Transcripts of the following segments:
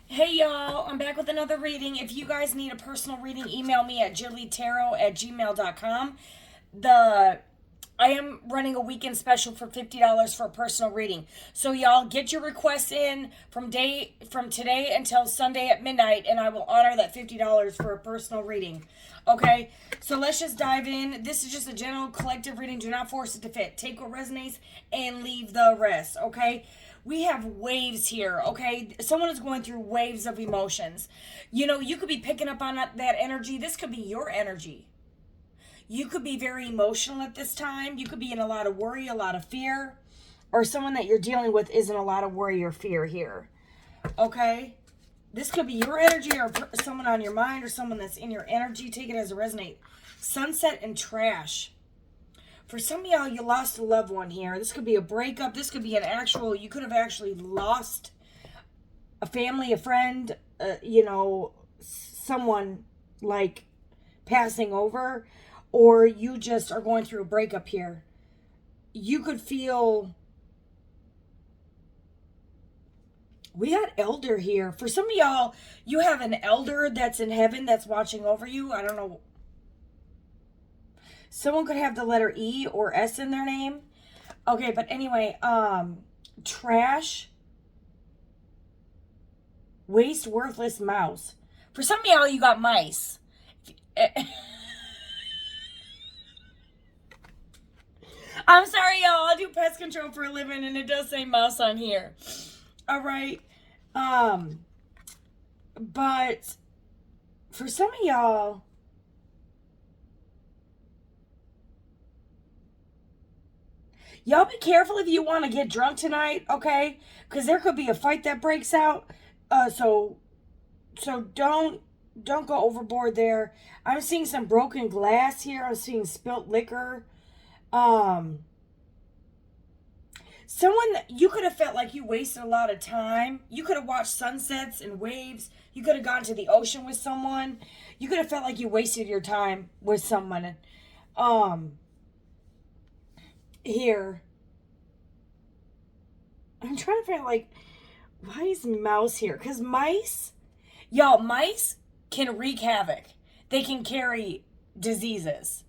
Hey y'all, I'm back with another reading. If you guys need a personal reading, email me at jillytarot@gmail.com. The I am running a weekend special for $50 for a personal reading. So y'all get your requests in from today until Sunday at midnight, and I will honor that $50 for a personal reading. Okay, so let's just dive in. This is just a general collective reading. Do not force it to fit. Take what resonates and leave the rest. Okay, we have waves here. Okay, someone is going through waves of emotions. You could be picking up on that energy. This could be your energy. You could be very emotional at this time. You could be in a lot of worry, a lot of fear, or someone that you're dealing with isn't a lot of worry or fear here. Okay? This could be your energy or someone on your mind or someone that's in your energy. Take it as a resonate. Sunset and trash. For some of y'all, you lost a loved one here. This could be a breakup. This could be you could have actually lost a family, a friend, someone like passing over, or you just are going through a breakup here. You could feel. We got elder here. For some of y'all, you have an elder that's in heaven that's watching over you. I don't know. Someone could have the letter E or S in their name. Okay, but anyway, trash, waste, worthless mouse. For some of y'all, you got mice. I'm sorry, y'all. I do pest control for a living, and it does say mouse on here. All right. Um, but for some of y'all, be careful if you want to get drunk tonight, okay? Because there could be a fight that breaks out. So don't go overboard there. I'm seeing some broken glass here. I'm seeing spilt liquor. Um, Someone that you could have felt like you wasted a lot of time. You could have watched sunsets and waves. You could have gone to the ocean with someone. You could have felt like you wasted your time with someone. Um, Here, I'm trying to figure out, like, why is mouse here? Because mice can wreak havoc. They can carry diseases.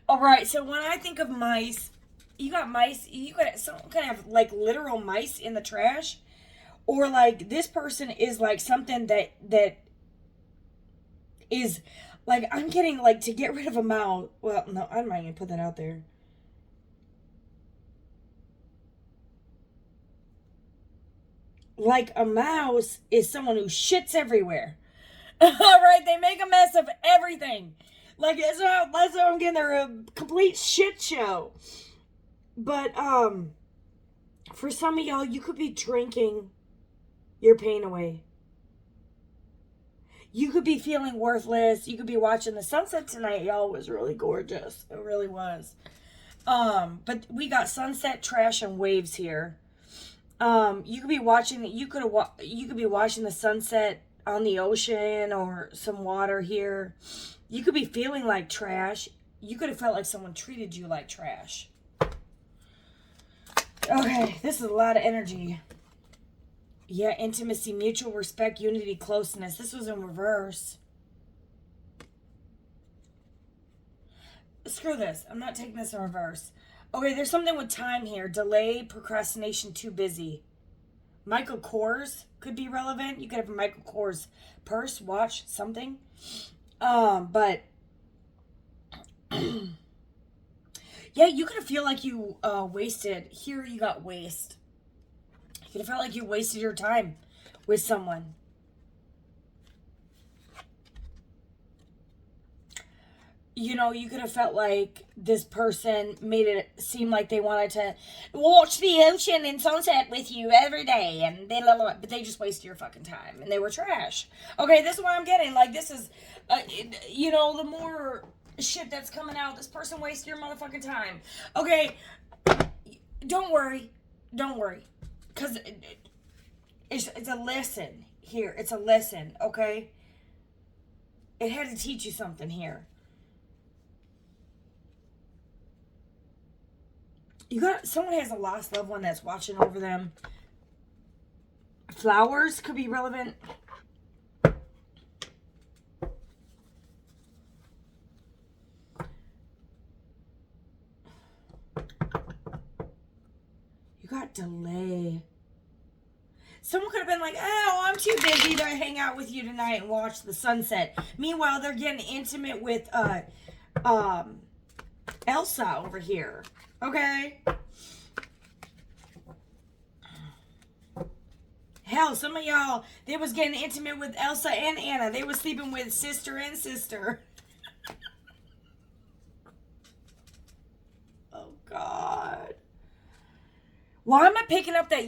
All right, so when I think of mice, you got mice. You could someone could have like literal mice in the trash, or like this person is like something that is like I'm getting like to get rid of a mouse. Well, no, I'm not gonna put that out there. Like a mouse is someone who shits everywhere. All right, they make a mess of everything. Like that's how I'm getting. They're a complete shit show. But for some of y'all, you could be drinking your pain away. You could be feeling worthless. You could be watching the sunset tonight, y'all. It was really gorgeous. It really was. But we got sunset, trash, and waves here. You could be watching. You could be watching the sunset on the ocean or some water here. You could be feeling like trash. You could have felt like someone treated you like trash. Okay, this is a lot of energy. Yeah, intimacy, mutual respect, unity, closeness. This was in reverse. Screw this. I'm not taking this in reverse. Okay, there's something with time here. Delay, procrastination, too busy. Michael Kors could be relevant. You could have a Michael Kors purse, watch, something. But yeah, you could have feel like you wasted. Here you got waste. You could have felt like you wasted your time with someone. You could have felt like this person made it seem like they wanted to watch the ocean and sunset with you every day, and but they just wasted your fucking time, and they were trash. Okay, this is what I'm getting. Like, this is, the more shit that's coming out, this person wasted your motherfucking time. Okay, don't worry. Don't worry. Because it's a lesson here. It's a lesson, okay? It had to teach you something here. Someone has a lost loved one that's watching over them. Flowers could be relevant. delay. Someone could have been like, oh, I'm too busy to hang out with you tonight and watch the sunset. Meanwhile, they're getting intimate with Elsa over here. Okay? Hell, some of y'all, they was getting intimate with Elsa and Anna. They was sleeping with sister and sister. Oh, God. Why am I picking up that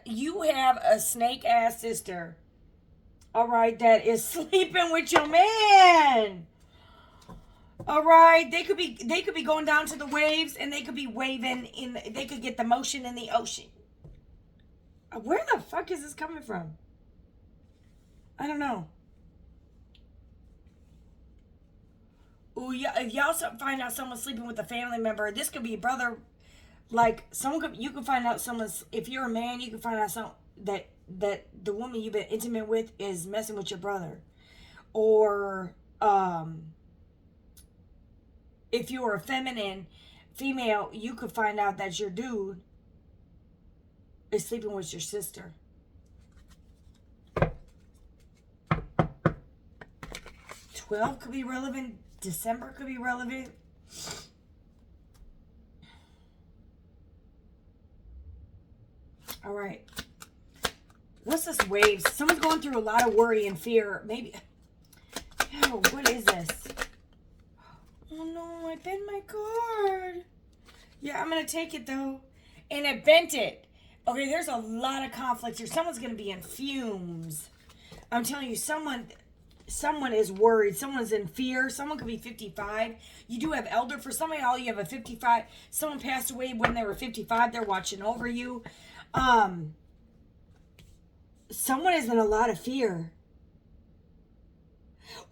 you have a snake-ass sister, all right, that is sleeping with your man? All right, they could be going down to the waves, and they could be waving they could get the motion in the ocean. Where the fuck is this coming from? I don't know. Ooh, yeah, if y'all find out someone's sleeping with a family member, this could be a brother. Like, you can find out if you're a man, you can find out that the woman you've been intimate with is messing with your brother. Or, if you're a female, you could find out that your dude is sleeping with your sister. 12 could be relevant. December could be relevant. All right. What's this wave? Someone's going through a lot of worry and fear. Maybe. Oh, what is this? Oh no, I bent my card. Yeah, I'm going to take it though. And I bent it. Okay, there's a lot of conflict here. Someone's going to be in fumes. I'm telling you, someone is worried. Someone's in fear. Someone could be 55. You do have elder. For some of y'all, you have a 55. Someone passed away when they were 55. They're watching over you. Someone is in a lot of fear.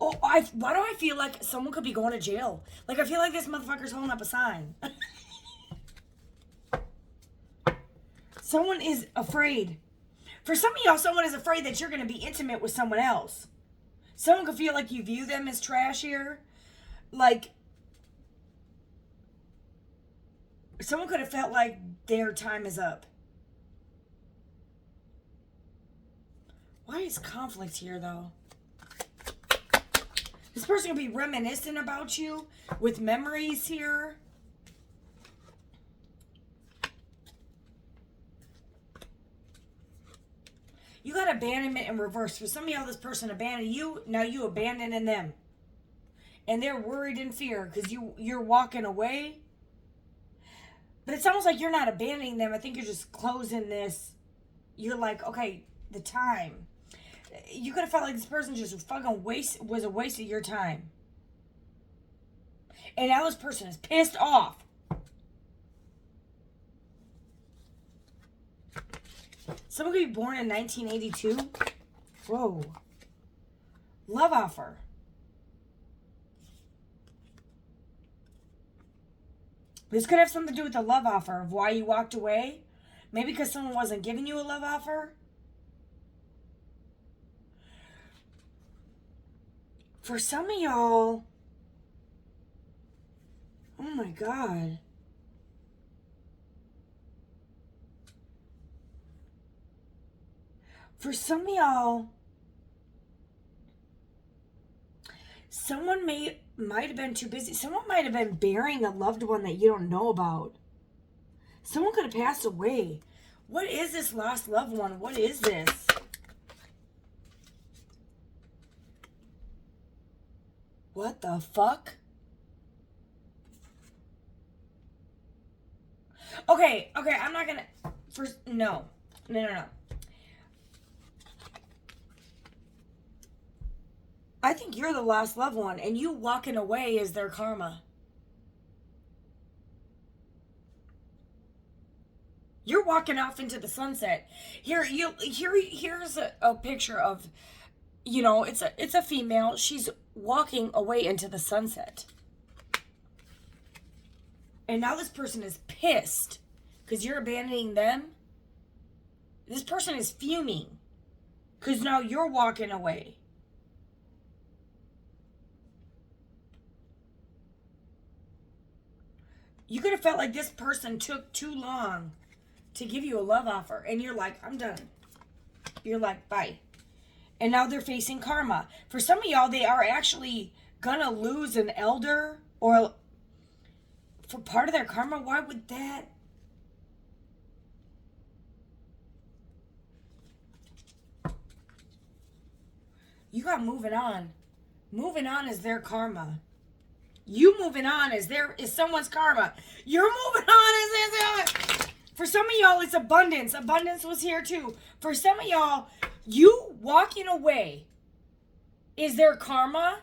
Oh, why do I feel like someone could be going to jail? Like, I feel like this motherfucker's holding up a sign. Someone is afraid. For some of y'all, someone is afraid that you're going to be intimate with someone else. Someone could feel like you view them as trash here. Like, someone could have felt like their time is up. Why is conflict here, though? This person could be reminiscing about you with memories here. You got abandonment in reverse. For some of y'all, this person abandoned you. Now you abandoning them. And they're worried in fear because you're walking away. But it's almost like you're not abandoning them. I think you're just closing this. You're like, okay, the time. You could have felt like this person just fucking was a waste of your time. And now this person is pissed off. Someone could be born in 1982. Whoa. Love offer. This could have something to do with the love offer of why you walked away. Maybe because someone wasn't giving you a love offer. For some of y'all, oh my God. For some of y'all, someone might have been too busy. Someone might have been burying a loved one that you don't know about. Someone could have passed away. What is this lost loved one? What is this? What the fuck? Okay, I'm not gonna... No. I think you're the lost loved one, and you walking away is their karma. You're walking off into the sunset. Here's a picture of, it's a female. She's walking away into the sunset. And now this person is pissed because you're abandoning them. This person is fuming because now you're walking away. You could have felt like this person took too long to give you a love offer. And you're like, I'm done. You're like, bye. And now they're facing karma. For some of y'all, they are actually gonna lose an elder or for part of their karma. Why would that? You got moving on. Moving on is their karma. You moving on is someone's karma. You're moving on is for some of y'all, it's abundance. Abundance was here too. For some of y'all, you walking away is their karma.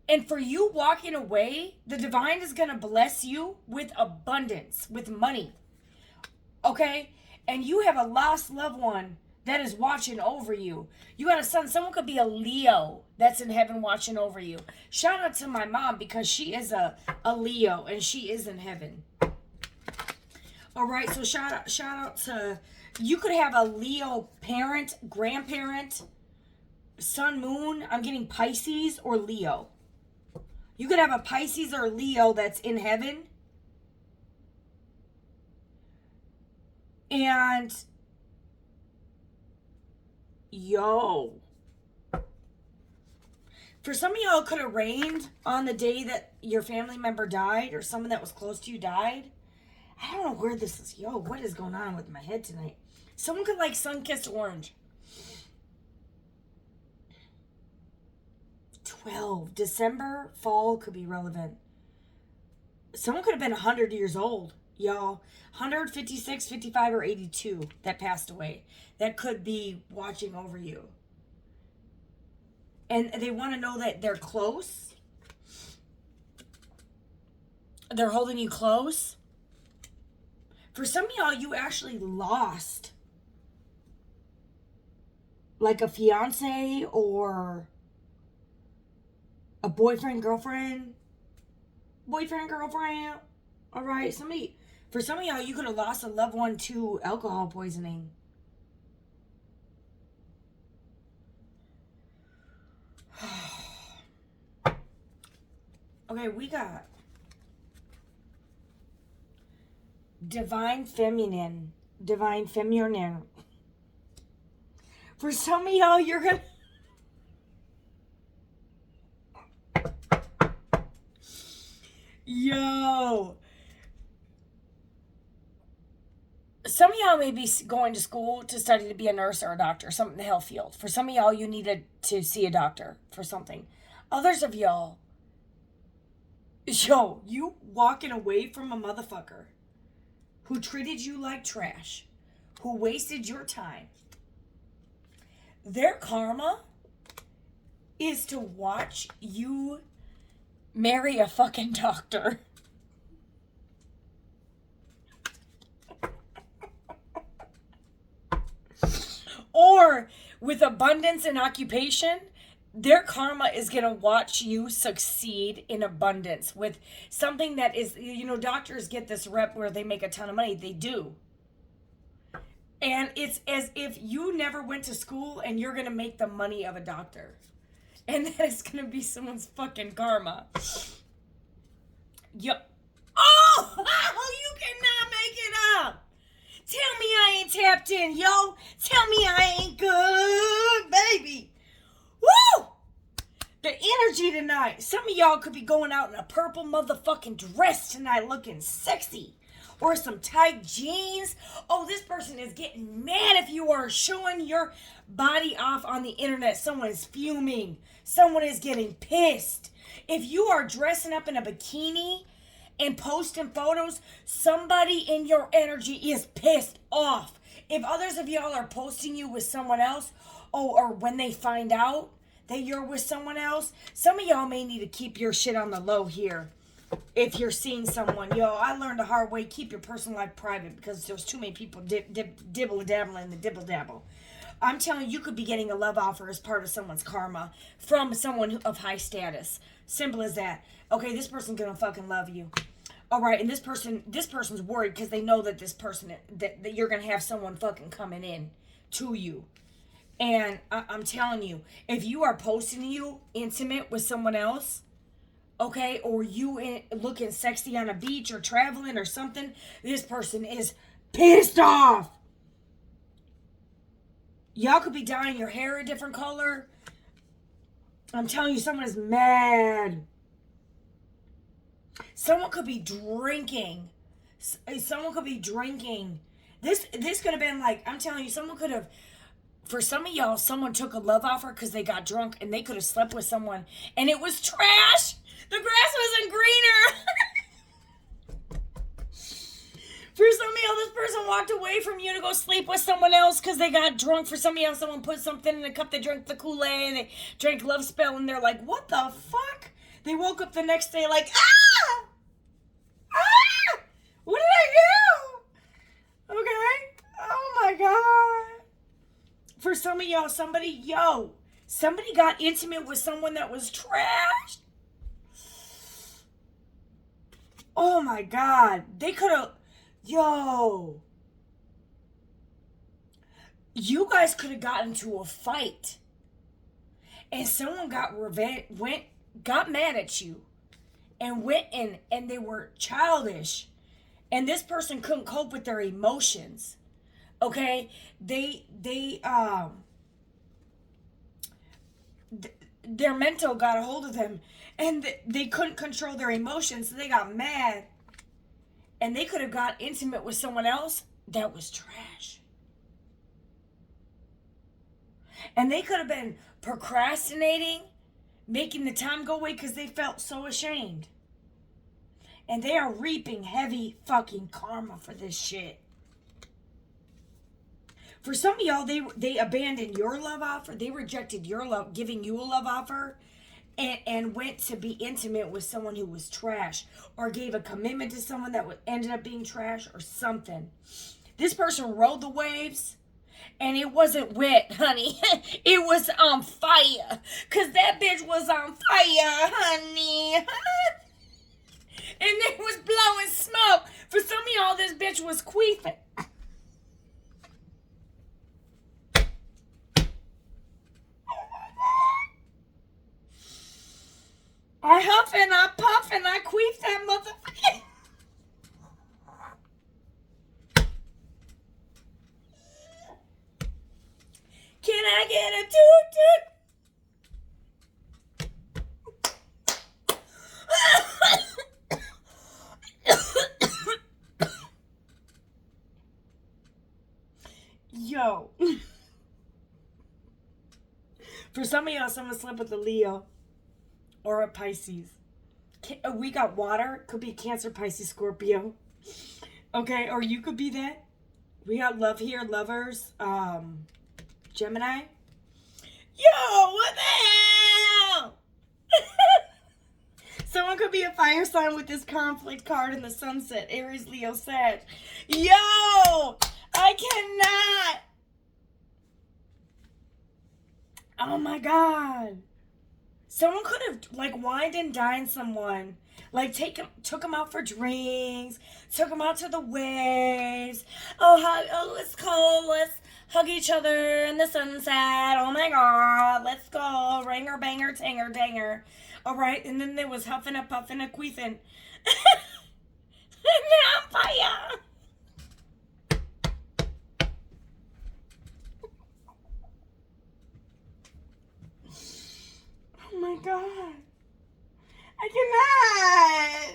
And for you walking away, the divine is going to bless you with abundance, with money. Okay? And you have a lost loved one that is watching over you. You got a son. Someone could be a Leo that's in heaven watching over you. Shout out to my mom because she is a Leo and she is in heaven. All right, so shout out to, you could have a Leo parent, grandparent, sun, moon. I'm getting Pisces or Leo. You could have a Pisces or Leo that's in heaven. And yo, for some of y'all, it could have rained on the day that your family member died or someone that was close to you died. I don't know where this is. Yo, what is going on with my head tonight? Someone could like sun-kissed orange. 12. December, fall could be relevant. Someone could have been 100 years old, y'all. 156, 55, or 82 that passed away. That could be watching over you. And they want to know that they're close. They're holding you close. For some of y'all, you actually lost like a fiance or a boyfriend, girlfriend. All right, for some of y'all, you could have lost a loved one to alcohol poisoning. Okay, we got divine feminine. For some of y'all, you're gonna yo. Some of y'all may be going to school to study to be a nurse or a doctor, something in the health field. For some of y'all, you needed to see a doctor for something. Others of y'all, yo, you walking away from a motherfucker who treated you like trash, who wasted your time. Their karma is to watch you marry a fucking doctor. Or with abundance and occupation, their karma is going to watch you succeed in abundance with something that is, doctors get this rep where they make a ton of money. They do. And it's as if you never went to school and you're going to make the money of a doctor. And that is going to be someone's fucking karma. Yup. Oh, you cannot make it up. Tell me I ain't tapped in, yo. Tell me I ain't good, baby. Woo! The energy tonight. Some of y'all could be going out in a purple motherfucking dress tonight looking sexy. Or some tight jeans. Oh, this person is getting mad if you are showing your body off on the internet. Someone is fuming. Someone is getting pissed. If you are dressing up in a bikini and posting photos, somebody in your energy is pissed off. If others of y'all are posting you with someone else, or when they find out that you're with someone else, some of y'all may need to keep your shit on the low here. If you're seeing someone, I learned the hard way, keep your personal life private because there's too many people dibble-dabble in the dibble-dabble. I'm telling you, you could be getting a love offer as part of someone's karma from someone of high status. Simple as that. Okay, this person's gonna fucking love you. All right, and this person's worried because they know that this person, that you're gonna have someone fucking coming in to you. And I'm telling you, if you are posting you intimate with someone else, okay, or you looking sexy on a beach or traveling or something, this person is Pissed off. Y'all could be dyeing your hair a different color. I'm telling you, someone is mad. Someone could be drinking. Someone could be drinking. This could have been like, I'm telling you, someone could have, for some of y'all, someone took a love offer because they got drunk and they could have slept with someone and it was trash. The grass wasn't greener. For some of y'all, this person walked away from you to go sleep with someone else because they got drunk. For some of y'all, someone put something in a cup. They drank the Kool-Aid. They drank Love Spell, and they're like, what the fuck? They woke up the next day like, ah! Ah! What did I do? Okay? Oh, my God. For some of y'all, somebody got intimate with someone that was trash. Oh, my God. They could have... you guys could have gotten into a fight and someone got mad at you and went in and they were childish and this person couldn't cope with their emotions. Okay? Their mental got a hold of them and they couldn't control their emotions, so they got mad. And they could have got intimate with someone else that was trash. And they could have been procrastinating, making the time go away because they felt so ashamed. And they are reaping heavy fucking karma for this shit. For some of y'all, they abandoned your love offer. They rejected your love, giving you a love offer. And went to be intimate with someone who was trash, or gave a commitment to someone that ended up being trash, or something. This person rode the waves, and it wasn't wet, honey. It was on fire, because that bitch was on fire, honey. And it was blowing smoke. For some of y'all, this bitch was queefing. I huff and I puff and I queef that motherfucker. Can I get a toot toot? Yo. For some of y'all, someone slept with a Leo. Or a Pisces. We got water. Could be Cancer, Pisces, Scorpio. Okay, or you could be that. We got love here, lovers. Gemini. Yo, what the hell? Someone could be a fire sign with this conflict card in the sunset. Aries, Leo, Sag. Yo, I cannot. Oh my God. Someone could have, like, wined and dined someone. Like, took them out for drinks. Took them out to the waves. Oh, it's cold. Let's hug each other in the sunset. Oh, my God. Let's go. Ringer, banger, tanger, danger. All right. And then there was huffing and puffing and queefing. Now I'm fire. Oh my God. I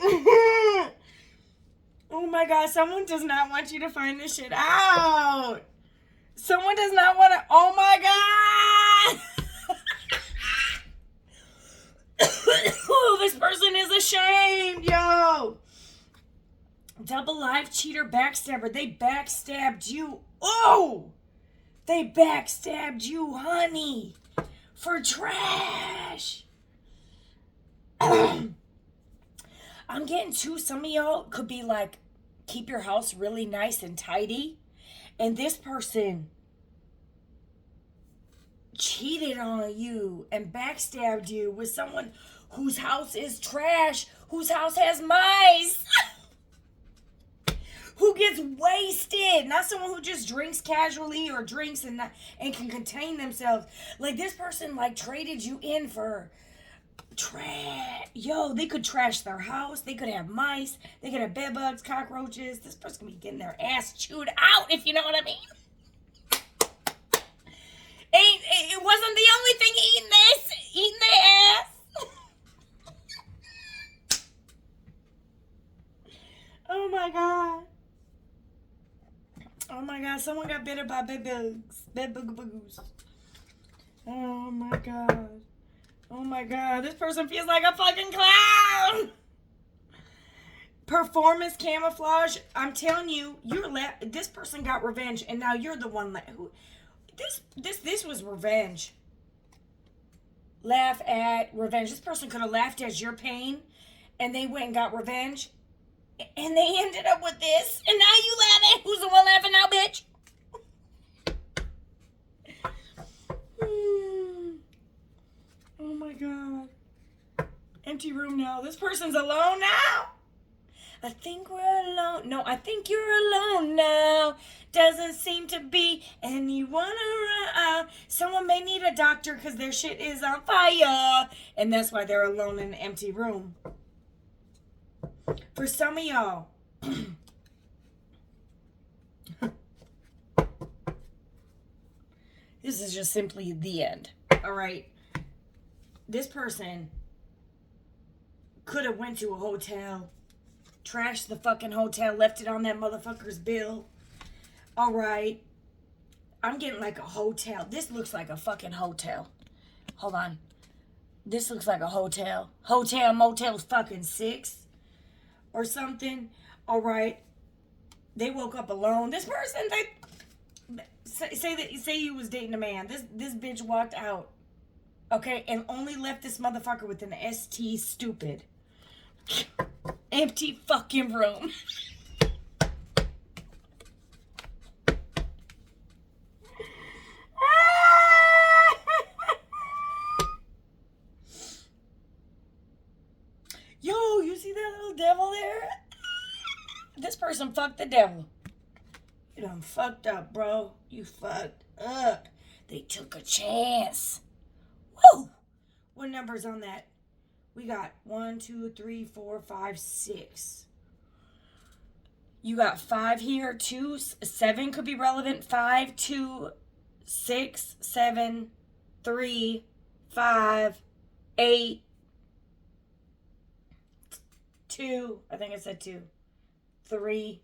cannot. Oh my God. Someone does not want you to find this shit out. Someone does not want to. Oh my God. Oh, this person is ashamed, yo. Double life cheater, backstabber. They backstabbed you. Oh, they backstabbed you, honey. For trash. I'm getting to some of y'all could be like, keep your house really nice and tidy. And this person cheated on you and backstabbed you with someone whose house is trash, whose house has mice. Who gets wasted, not someone who just drinks casually or drinks and can contain themselves. Like, this person, like, traded you in for Yo, they could trash their house. They could have mice. They could have bed bugs, cockroaches. This person could be getting their ass chewed out, if you know what I mean. It wasn't the only thing eating their ass. Oh my god. Oh my god, someone got bitten by bed bugs. Bed bugs. Oh my god. Oh my god, this person feels like a fucking clown. Performance camouflage. I'm telling you, this person got revenge, and now you're the one who. This was revenge. Laugh at revenge. This person could have laughed at your pain, and they went and got revenge, and they ended up with this, and now you laughing. Who's the one laughing now, bitch? Oh my god. Empty room now. This person's alone now. I think we're alone. No, I think you're alone now. Doesn't seem to be anyone around. Someone may need a doctor because their shit is on fire. And that's why they're alone in an empty room. For some of y'all. This is just simply the end. All right. This person could have went to a hotel, trashed the fucking hotel, left it on that motherfucker's bill. All right. I'm getting like a hotel. This looks like a fucking hotel. Hold on. This looks like a hotel. Hotel Motel fucking 6 or something. All right. They woke up alone. This person, say you was dating a man. This bitch walked out. Okay, and only left this motherfucker with an ST stupid. Empty fucking room. Yo, you see that little devil there? This person fucked the devil. You done fucked up, bro. You fucked up. They took a chance. Woo! What number's on that? We got 1, 2, 3, 4, 5, 6. You got 5 here. 2, 7 could be relevant. 5, 2, 6, 7, 3, 5, 8, 2. I think I said 2. 3.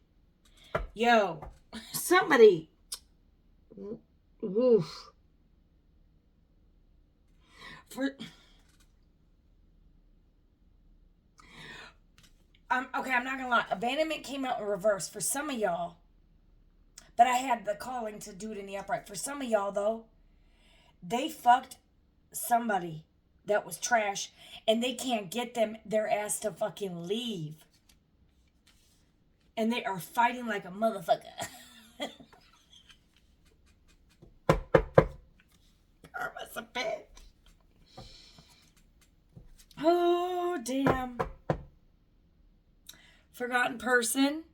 Yo, somebody. Oof. Okay, I'm not gonna lie. Abandonment came out in reverse for some of y'all, but I had the calling to do it in the upright. For some of y'all, though, they fucked somebody that was trash, and they can't get their ass to fucking leave, and they are fighting like a motherfucker. Karma's a bitch. Oh, damn. Forgotten person.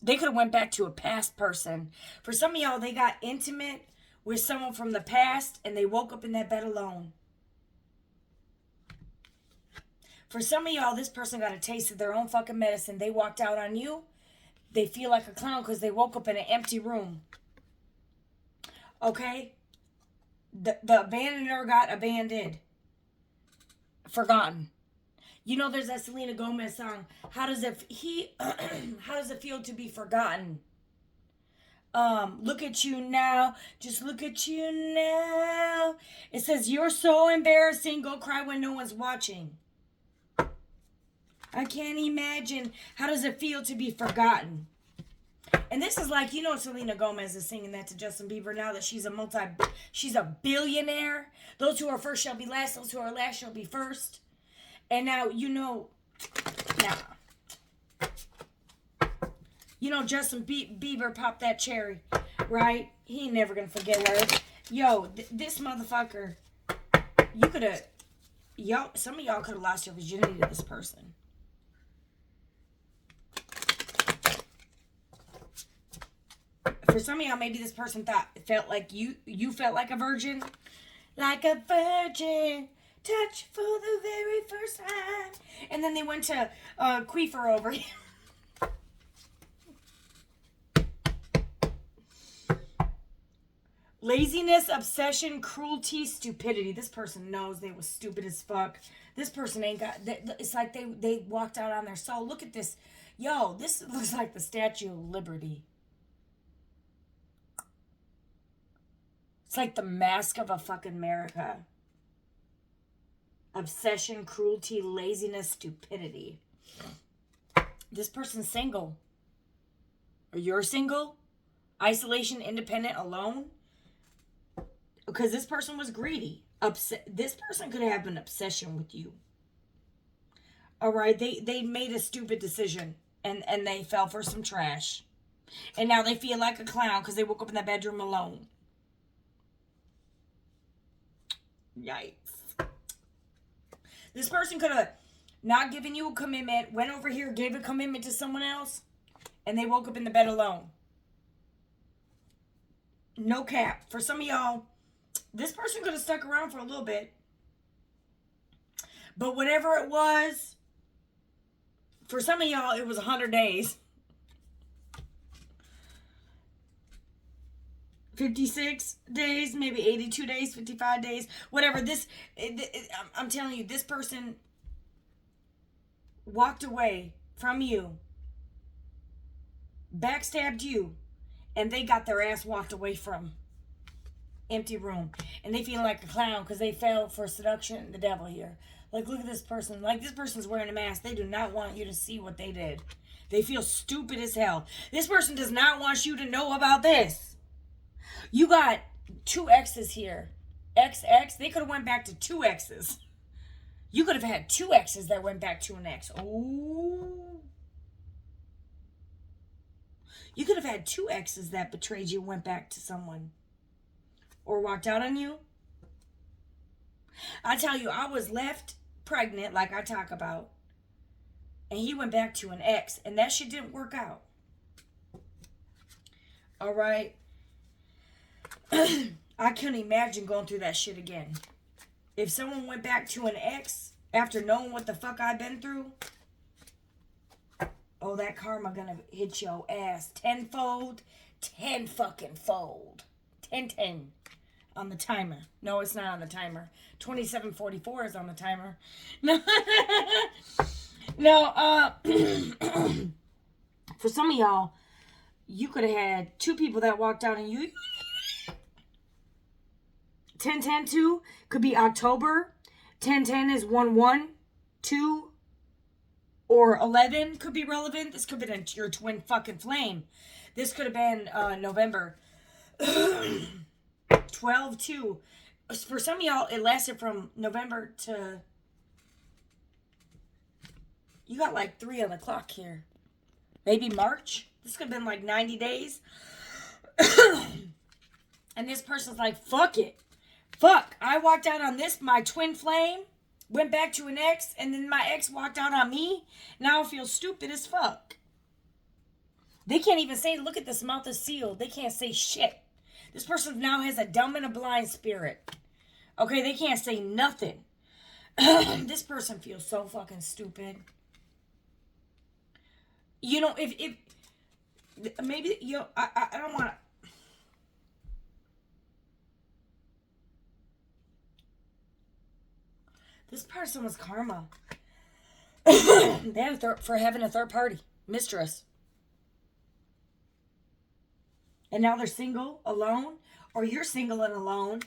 They could have went back to a past person. For some of y'all, they got intimate with someone from the past and they woke up in that bed alone. For some of y'all, this person got a taste of their own fucking medicine. They walked out on you. They feel like a clown because they woke up in an empty room. Okay? The abandoner got abandoned. Forgotten. You know, there's that Selena Gomez song. How does it feel to be forgotten? Look at you now. Just look at you now. It says, you're so embarrassing. Go cry when no one's watching. I can't imagine. How does it feel to be forgotten? And this is like, you know, Selena Gomez is singing that to Justin Bieber now that she's a billionaire. Those who are first shall be last. Those who are last shall be first. And now, you know, Justin Bieber popped that cherry, right? He ain't never gonna forget her. Yo, this motherfucker, some of y'all could have lost your virginity to this person. For some of y'all, maybe this person felt like you felt like a virgin. Like a virgin. touch for the very first time. And then they went to Queefer over here. Laziness, obsession, cruelty, stupidity. This person knows they was stupid as fuck. This person ain't got... It's like they walked out on their soul. Look at this. Yo, this looks like the Statue of Liberty. It's like the mask of a fucking America. Obsession, cruelty, laziness, stupidity. This person's single. Or you're single? Isolation, independent, alone? Because this person was greedy. This person could have an obsession with you. Alright, they made a stupid decision. And they fell for some trash. And now they feel like a clown because they woke up in that bedroom alone. Yikes. This person could have not given you a commitment, went over here, gave a commitment to someone else, and they woke up in the bed alone. No cap. For some of y'all, this person could have stuck around for a little bit. But whatever it was, for some of y'all, it was 100 days. 56 days, maybe 82 days, 55 days, whatever. I'm telling you, this person walked away from you, backstabbed you, and they got their ass walked away from. Empty room. And they feel like a clown because they fell for seduction, the devil here. Like, look at this person. Like, this person's wearing a mask. They do not want you to see what they did. They feel stupid as hell. This person does not want you to know about this. You got 2 exes here. XX, they could have went back to 2 exes. You could have had 2 exes that went back to an ex. Oh. You could have had 2 exes that betrayed you and went back to someone. Or walked out on you. I tell you, I was left pregnant, like I talk about. And he went back to an ex. And that shit didn't work out. Alright. I couldn't imagine going through that shit again. If someone went back to an ex after knowing what the fuck I've been through, oh, that karma gonna hit your ass tenfold, 10 fucking fold. 10 on the timer. No, it's not on the timer. 2744 is on the timer. No, for some of y'all, you could have had 2 people that walked out on you. 10-10-2 could be October. 10-10 is 1-1, 2, or 11 could be relevant. This could have been your twin fucking flame. This could have been November. 12-2. For some of y'all, it lasted from November to... You got like 3 on the clock here. Maybe March. This could have been like 90 days. And this person's like, fuck it. Fuck, I walked out on this, my twin flame, went back to an ex, and then my ex walked out on me. Now I feel stupid as fuck. They can't even say, look at this mouth is sealed. They can't say shit. This person now has a dumb and a blind spirit. Okay, they can't say nothing. This person feels so fucking stupid. You know, if maybe, you know, I don't want to. This person was karma. They had for having a third party. Mistress. And now they're single, alone. Or you're single and alone.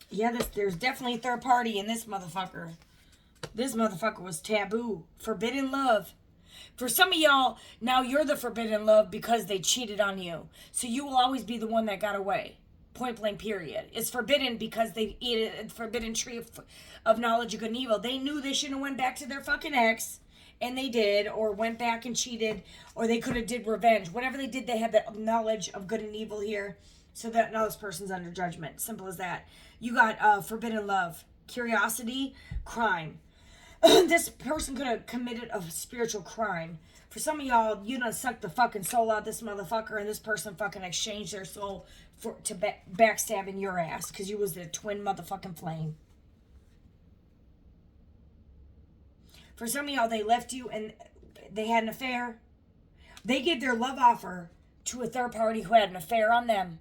Yeah, there's definitely a third party in this motherfucker. This motherfucker was taboo. Forbidden love. For some of y'all, now you're the forbidden love because they cheated on you. So you will always be the one that got away. Point blank, period. It's forbidden because they eat a forbidden tree of knowledge of good and evil. They knew they shouldn't have went back to their fucking ex, and they did, or went back and cheated, or they could have did revenge. Whatever they did, they had the knowledge of good and evil here, so that now this person's under judgment. Simple as that. You got forbidden love, curiosity, crime. This person could have committed a spiritual crime. For some of y'all, you done sucked the fucking soul out of this motherfucker, and this person fucking exchanged their soul to backstabbing your ass because you was the twin motherfucking flame. For some of y'all, they left you and they had an affair. They gave their love offer to a third party who had an affair on them.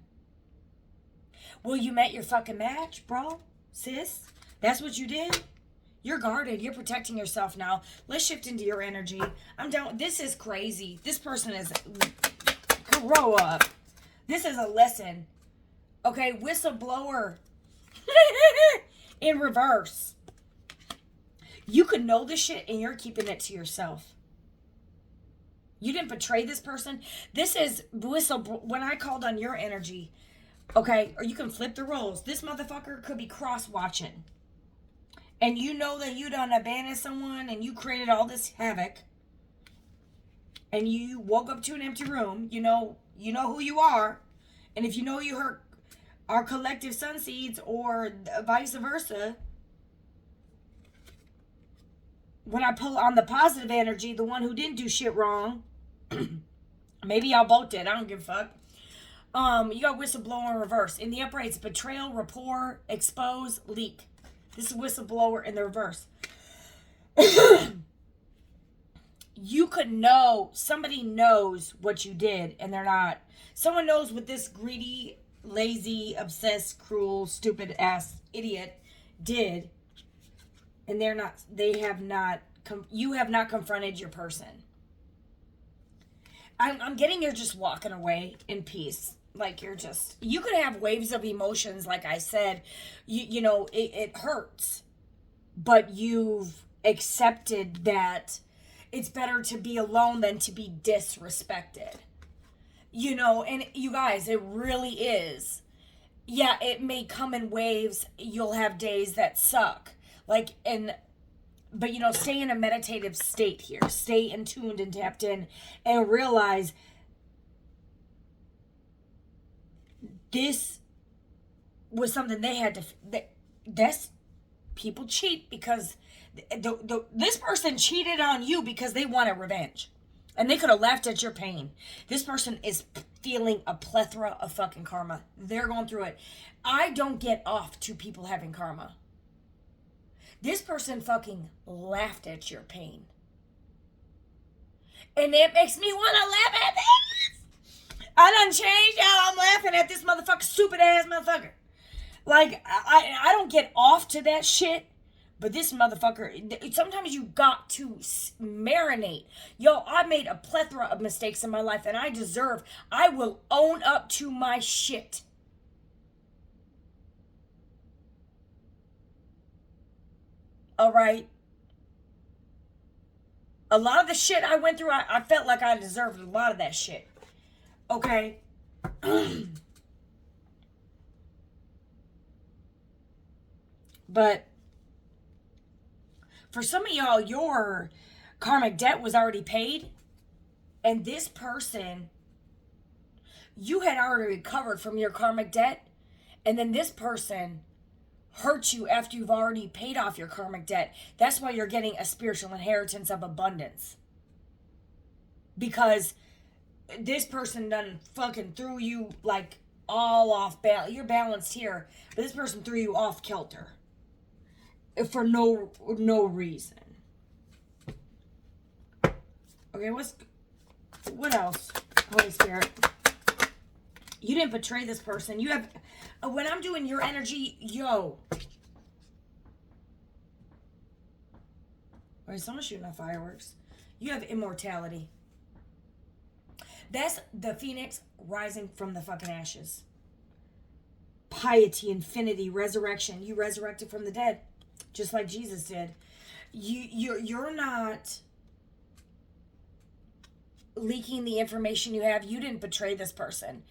Well, you met your fucking match, bro, sis. That's what you did. You're guarded. You're protecting yourself now. Let's shift into your energy. I'm down. This is crazy. This person is... Grow up. This is a lesson. Okay, whistleblower. In reverse. You could know this shit and you're keeping it to yourself. You didn't betray this person. This is when I called on your energy. Okay, or you can flip the roles. This motherfucker could be cross-watching. And you know that you done abandoned someone and you created all this havoc. And you woke up to an empty room. You know who you are. And if you know you hurt our collective sun seeds or vice versa, when I pull on the positive energy, the one who didn't do shit wrong, maybe y'all both did. I don't give a fuck. You got whistleblower in reverse. In the upright, it's betrayal, rapport, expose, leak. This is whistleblower in the reverse. You could know, somebody knows what you did and they're not. Someone knows what this greedy, lazy, obsessed, cruel, stupid ass idiot did. And you have not confronted your person. I'm getting you're just walking away in peace. Like you could have waves of emotions, like I said, it hurts, but you've accepted that it's better to be alone than to be disrespected. And you guys, it really is. Yeah, it may come in waves. You'll have days that suck. But stay in a meditative state here. Stay in tuned and tapped in and realize this was something they had to... People cheat because this person cheated on you because they wanted revenge. And they could have laughed at your pain. This person is feeling a plethora of fucking karma. They're going through it. I don't get off to people having karma. This person fucking laughed at your pain. And it makes me want to laugh at this. I done changed how I'm laughing at this motherfucker, stupid ass motherfucker. Like, I don't get off to that shit. But this motherfucker, sometimes you got to marinate. Yo, I made a plethora of mistakes in my life and I will own up to my shit. All right. A lot of the shit I went through, I felt like I deserved a lot of that shit. Okay. But for some of y'all, your karmic debt was already paid. And this person, you had already recovered from your karmic debt. And then this person hurt you after you've already paid off your karmic debt. That's why you're getting a spiritual inheritance of abundance. Because this person done fucking threw you like all off balance. You're balanced here, but this person threw you off kilter. For no reason. Okay, what else? Holy Spirit. You didn't betray this person. You have... When I'm doing your energy, yo. Wait, someone's shooting off fireworks. You have immortality. That's the phoenix rising from the fucking ashes. Piety, infinity, resurrection. You resurrected from the dead. Just like Jesus did. You're not leaking the information you have. You didn't betray this person.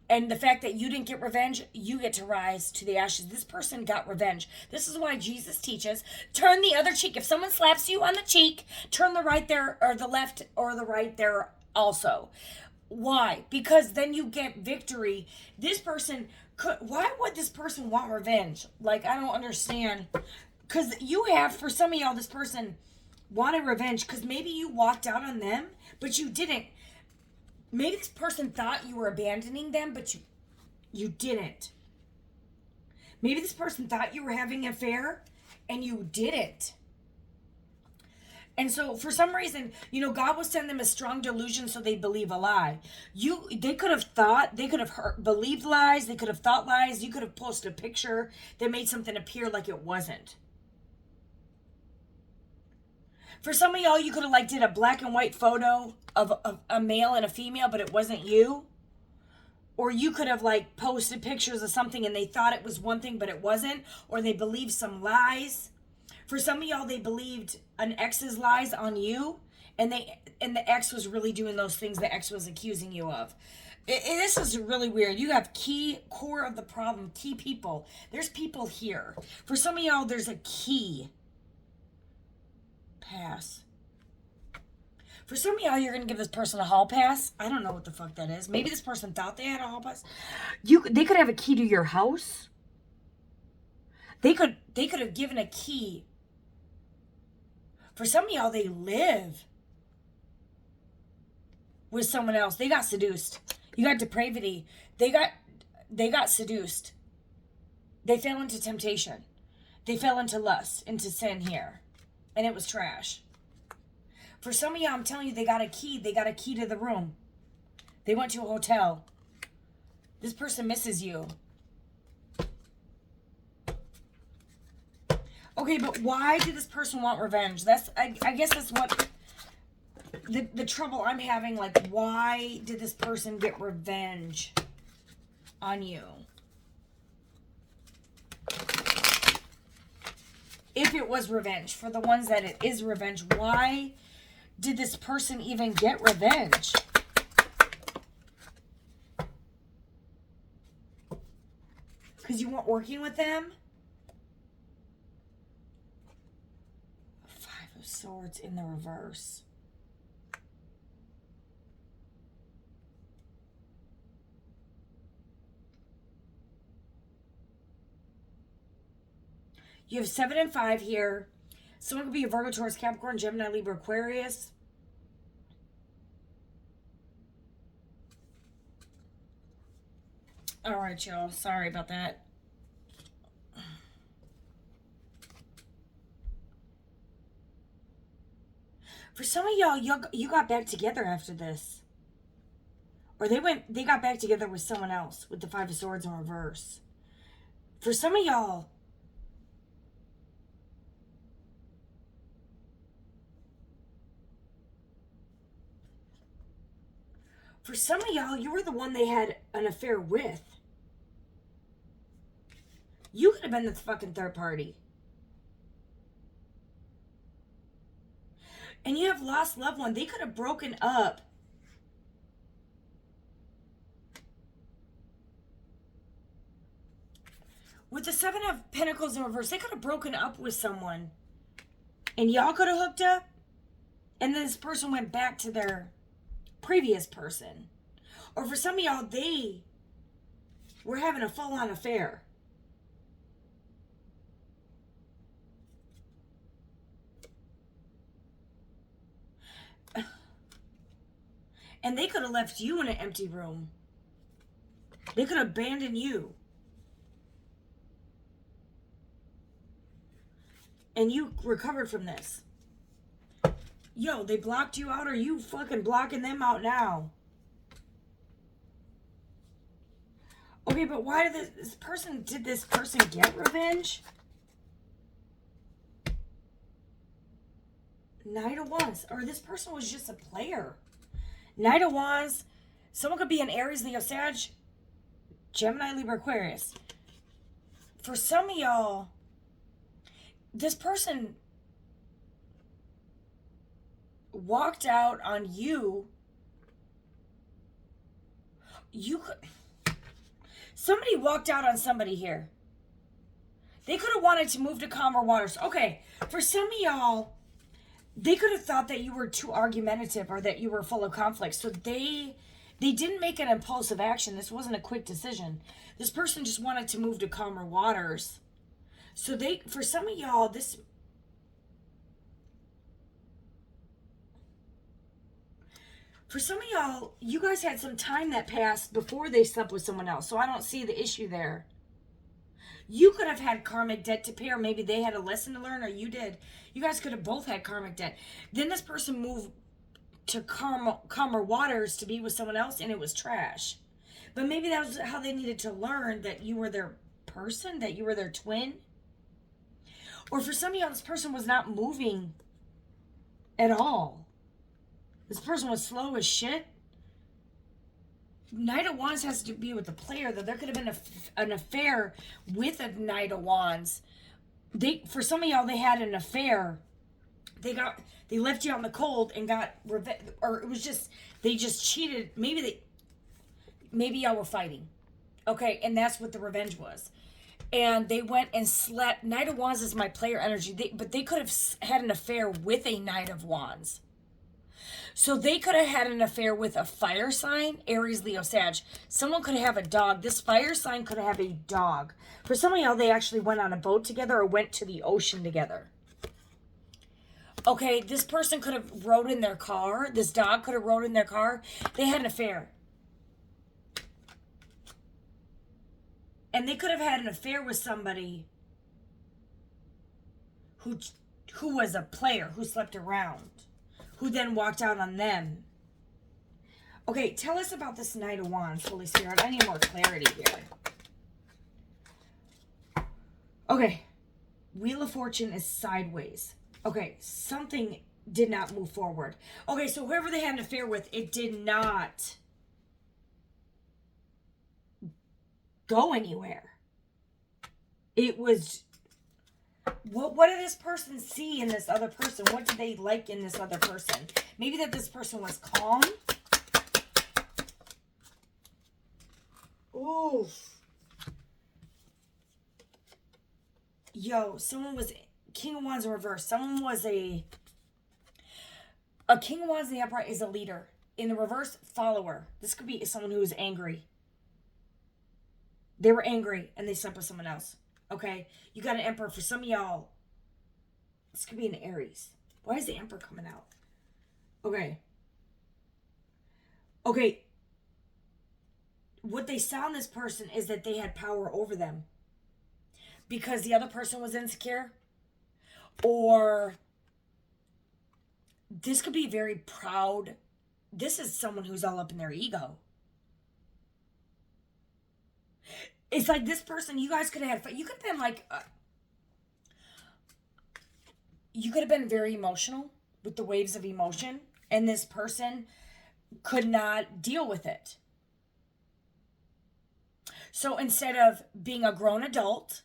And the fact that you didn't get revenge, you get to rise to the ashes. This person got revenge. This is why Jesus teaches, turn the other cheek. If someone slaps you on the cheek, turn the right there, or the left or the right there also. Why? Because then you get victory. This person why would this person want revenge? Like, I don't understand. Because you have, for some of y'all, this person wanted revenge because maybe you walked out on them, but you didn't. Maybe this person thought you were abandoning them, but you didn't. Maybe this person thought you were having an affair and you didn't. And so for some reason, God will send them a strong delusion so they believe a lie. They could have thought, they could have believed lies, they could have thought lies. You could have posted a picture that made something appear like it wasn't. For some of y'all, you could have did a black and white photo of a male and a female, but it wasn't you. Or you could have posted pictures of something and they thought it was one thing, but it wasn't. Or they believed some lies. For some of y'all, they believed an ex's lies on you, and the ex was really doing those things the ex was accusing you of. This is really weird. You have key core of the problem, key people. There's people here. For some of y'all, there's a key. Pass. For some of y'all, you're going to give this person a hall pass. I don't know what the fuck that is. Maybe this person thought they had a hall pass. They could have a key to your house. They could have given a key. For some of y'all, they live with someone else. They got seduced. You got depravity. They got seduced. They fell into temptation. They fell into lust, into sin here. And it was trash. For some of y'all, I'm telling you, they got a key. They got a key to the room. They went to a hotel. This person misses you. Okay, but why did this person want revenge? I guess that's what the trouble I'm having. Why did this person get revenge on you? If it was revenge, for the ones that it is revenge, why did this person even get revenge? Because you weren't working with them? Five of Swords in the reverse. You have 7 and 5 here. Someone could be a Virgo, Taurus, Capricorn, Gemini, Libra, Aquarius. All right, y'all. Sorry about that. For some of y'all, you got back together after this. Or they got back together with someone else with the 5 of Swords in reverse. For some of y'all, you were the one they had an affair with. You could have been the fucking third party. And you have lost loved one. They could have broken up. With the 7 of Pentacles in reverse, they could have broken up with someone. And y'all could have hooked up. And then this person went back to their previous person. Or for some of y'all, they were having a full-on affair. And they could have left you in an empty room. They could have abandoned you. And you recovered from this. Yo, they blocked you out, or you fucking blocking them out now? Okay, but why did this person get revenge? Knight of Wands. Or this person was just a player. Knight of Wands. Someone could be an Aries, Leo, Sag, Gemini, Libra, Aquarius. For some of y'all, this person walked out on you. Somebody walked out on somebody here. They could have wanted to move to calmer waters. Okay, for some of y'all, they could have thought that you were too argumentative or that you were full of conflict. So they didn't make an impulsive action. This wasn't a quick decision. This person just wanted to move to calmer waters. So they, for some of y'all, this, for some of y'all, you guys had some time that passed before they slept with someone else. So I don't see the issue there. You could have had karmic debt to pay, or maybe they had a lesson to learn, or you did. You guys could have both had karmic debt. Then this person moved to calmer waters to be with someone else, and it was trash. But maybe that was how they needed to learn that you were their person, that you were their twin. Or for some of y'all, this person was not moving at all. This person was slow as shit. Knight of Wands has to be with the player, though. There could have been an affair with a Knight of Wands. For some of y'all, they had an affair. They left you out in the cold and got revenge, or it was just, they just cheated. Maybe y'all were fighting. Okay, and that's what the revenge was. And they went and slept. Knight of Wands is my player energy. But they could have had an affair with a Knight of Wands. So they could have had an affair with a fire sign, Aries, Leo, Sag. Someone could have a dog. This fire sign could have a dog. For some of y'all, they actually went on a boat together or went to the ocean together. Okay, this person could have rode in their car. This dog could have rode in their car. They had an affair. And they could have had an affair with somebody who was a player, who slept around, who then walked out on them. Okay, tell us about this Knight of Wands, Holy Spirit. I need more clarity here. Okay, Wheel of Fortune is sideways. Okay, something did not move forward. Okay, so whoever they had an affair with, it did not go anywhere. It was, what did this person see in this other person? What did they like in this other person? Maybe that this person was calm. Oof. Yo, someone was King of Wands in reverse. Someone was a King of Wands in the upright is a leader. In the reverse, follower. This could be someone who is angry. They were angry and they slept with someone else. Okay? You got an Emperor. For some of y'all, this could be an Aries. Why is the Emperor coming out? Okay. Okay. What they saw in this person is that they had power over them. Because the other person was insecure. Or this could be very proud. This is someone who's all up in their ego. It's like this person, you guys could have had, you could have been like, you could have been very emotional with the waves of emotion, and this person could not deal with it. So instead of being a grown adult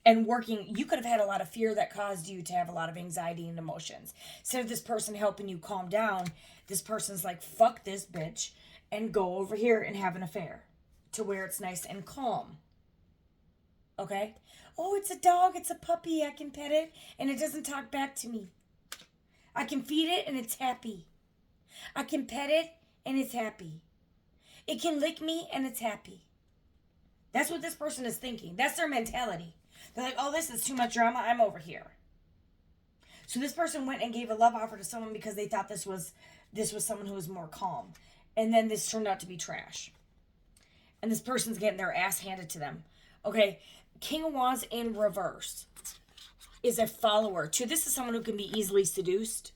and working, you could have had a lot of fear that caused you to have a lot of anxiety and emotions. Instead of this person helping you calm down, this person's like, fuck this bitch, and go over here and have an affair to where it's nice and calm. Okay? Oh, it's a dog, it's a puppy, I can pet it, and it doesn't talk back to me. I can feed it, and it's happy. I can pet it, and it's happy. It can lick me, and it's happy. That's what this person is thinking. That's their mentality. They're like, oh, this is too much drama, I'm over here. So this person went and gave a love offer to someone because they thought this was someone who was more calm. And then this turned out to be trash. And this person's getting their ass handed to them. Okay, King of Wands in reverse is a follower. This is someone who can be easily seduced.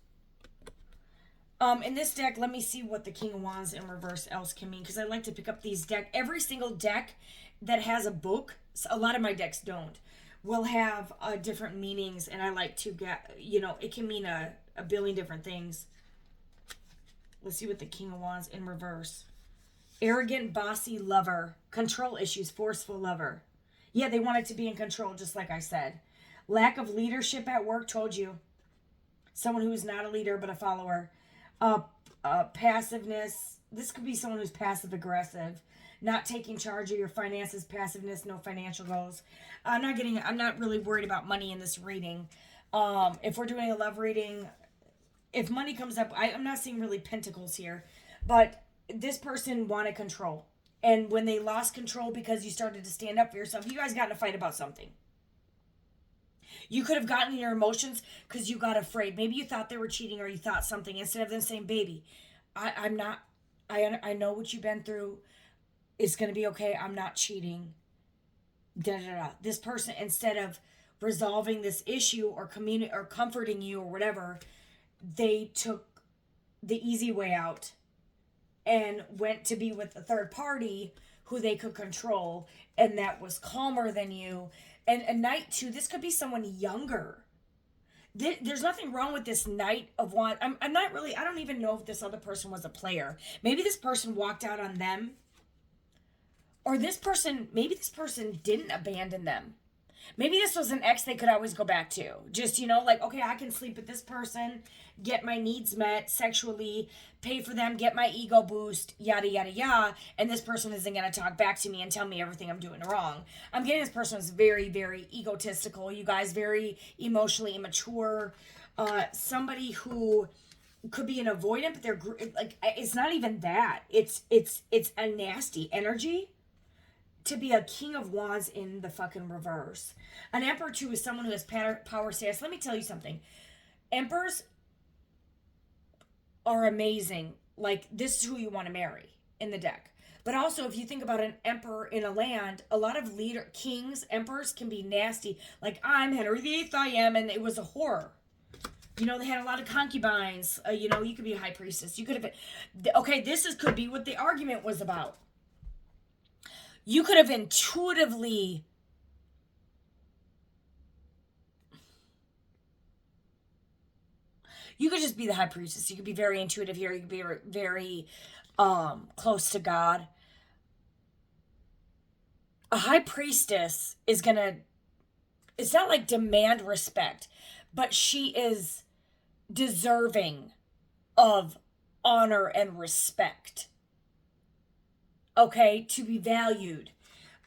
In this deck, let me see what the King of Wands in reverse else can mean, because I like to pick up these decks. Every single deck that has a book, a lot of my decks don't, will have different meanings, and I like to get, it can mean a billion different things. Let's see what the King of Wands in reverse. Arrogant, bossy lover. Control issues, forceful lover. Yeah, they wanted to be in control, just like I said. Lack of leadership at work, told you. Someone who's not a leader, but a follower. Passiveness. This could be someone who's passive-aggressive. Not taking charge of your finances, passiveness, no financial goals. I'm not really worried about money in this reading. If we're doing a love reading, if money comes up, I'm not seeing really pentacles here, but this person wanted control. And when they lost control because you started to stand up for yourself, you guys got in a fight about something. You could have gotten in your emotions because you got afraid. Maybe you thought they were cheating or you thought something. Instead of them saying, baby, I'm not, I know what you've been through. It's going to be okay. I'm not cheating. Da, da, da. This person, instead of resolving this issue or or comforting you or whatever, they took the easy way out and went to be with a third party who they could control, and that was calmer than you. And a Knight too, this could be someone younger. There's nothing wrong with this Knight of Wands. I'm not really, I don't even know if this other person was a player. Maybe this person walked out on them, or maybe this person didn't abandon them. Maybe this was an ex they could always go back to. Just, like, okay, I can sleep with this person, get my needs met sexually, pay for them, get my ego boost, yada, yada, yada. And this person isn't going to talk back to me and tell me everything I'm doing wrong. I'm getting this person is very, very egotistical. You guys, very emotionally immature. Somebody who could be an avoidant, but they're like, it's not even that. It's a nasty energy. To be a King of Wands in the fucking reverse. An Emperor, too, is someone who has power status. Let me tell you something. Emperors are amazing. Like, this is who you want to marry in the deck. But also, if you think about an emperor in a land, a lot of kings, emperors can be nasty. Like, I'm Henry VIII, I am, and it was a horror. They had a lot of concubines. You could be a high priestess. You could have been... Okay, could be what the argument was about. You could have intuitively you could just be the high priestess. You could be very intuitive here. You could be very close to God. A high priestess is gonna, it's not like demand respect, but she is deserving of honor and respect. Okay, to be valued.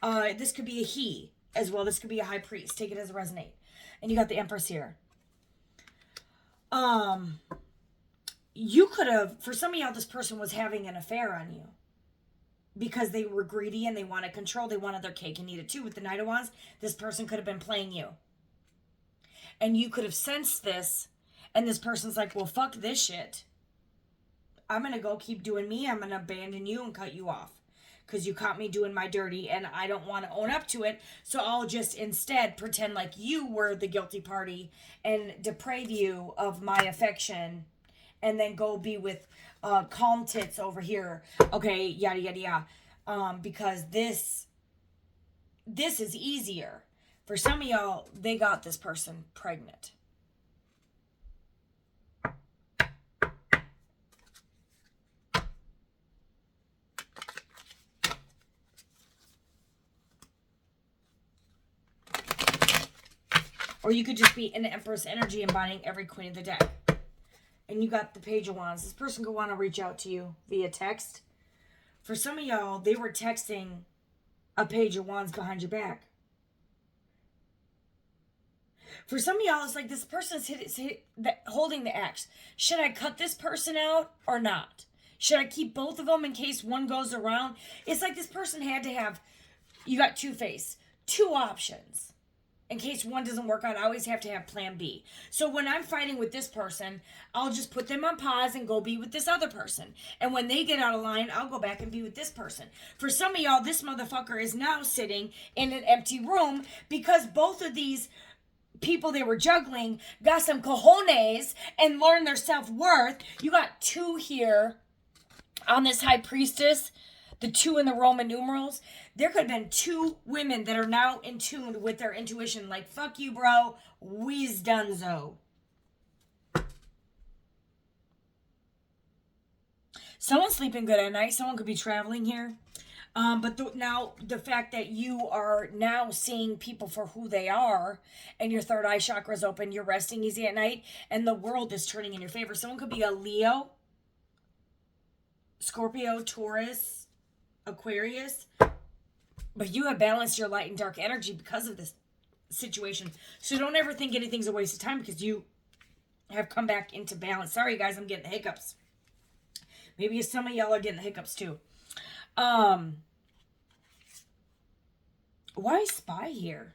This could be a he as well. This could be a high priest. Take it as a resonate. And you got the Empress here. You could have, for some of y'all, this person was having an affair on you because they were greedy and they wanted control. They wanted their cake and eat it too. With the Knight of Wands, this person could have been playing you. And you could have sensed this, and this person's like, well, fuck this shit. I'm going to go keep doing me. I'm going to abandon you and cut you off because you caught me doing my dirty and I don't want to own up to it. So I'll just instead pretend like you were the guilty party and deprave you of my affection and then go be with calm tits over here. Okay, yada, yada, yada. Because this is easier. For some of y'all, they got this person pregnant. Or you could just be in the Empress energy embodying every queen of the deck. And you got the Page of Wands. This person could want to reach out to you via text. For some of y'all, they were texting a Page of Wands behind your back. For some of y'all, it's like this person's holding the axe. Should I cut this person out or not? Should I keep both of them in case one goes around? It's like this person had to have, you got Two-Face, two options. In case one doesn't work out, I always have to have plan B. So when I'm fighting with this person, I'll just put them on pause and go be with this other person. And when they get out of line, I'll go back and be with this person. For some of y'all, this motherfucker is now sitting in an empty room because both of these people they were juggling got some cojones and learned their self-worth. You got two here on this high priestess, the two in the Roman numerals. There could have been two women that are now in tune with their intuition. Like, fuck you, bro. We's donezo. Someone's sleeping good at night. Someone could be traveling here. But now the fact that you are now seeing people for who they are and your third eye chakra is open, you're resting easy at night, and the world is turning in your favor. Someone could be a Leo, Scorpio, Taurus, Aquarius. But you have balanced your light and dark energy because of this situation. So don't ever think anything's a waste of time because you have come back into balance. Sorry, guys, I'm getting the hiccups. Maybe some of y'all are getting the hiccups too. Why spy here?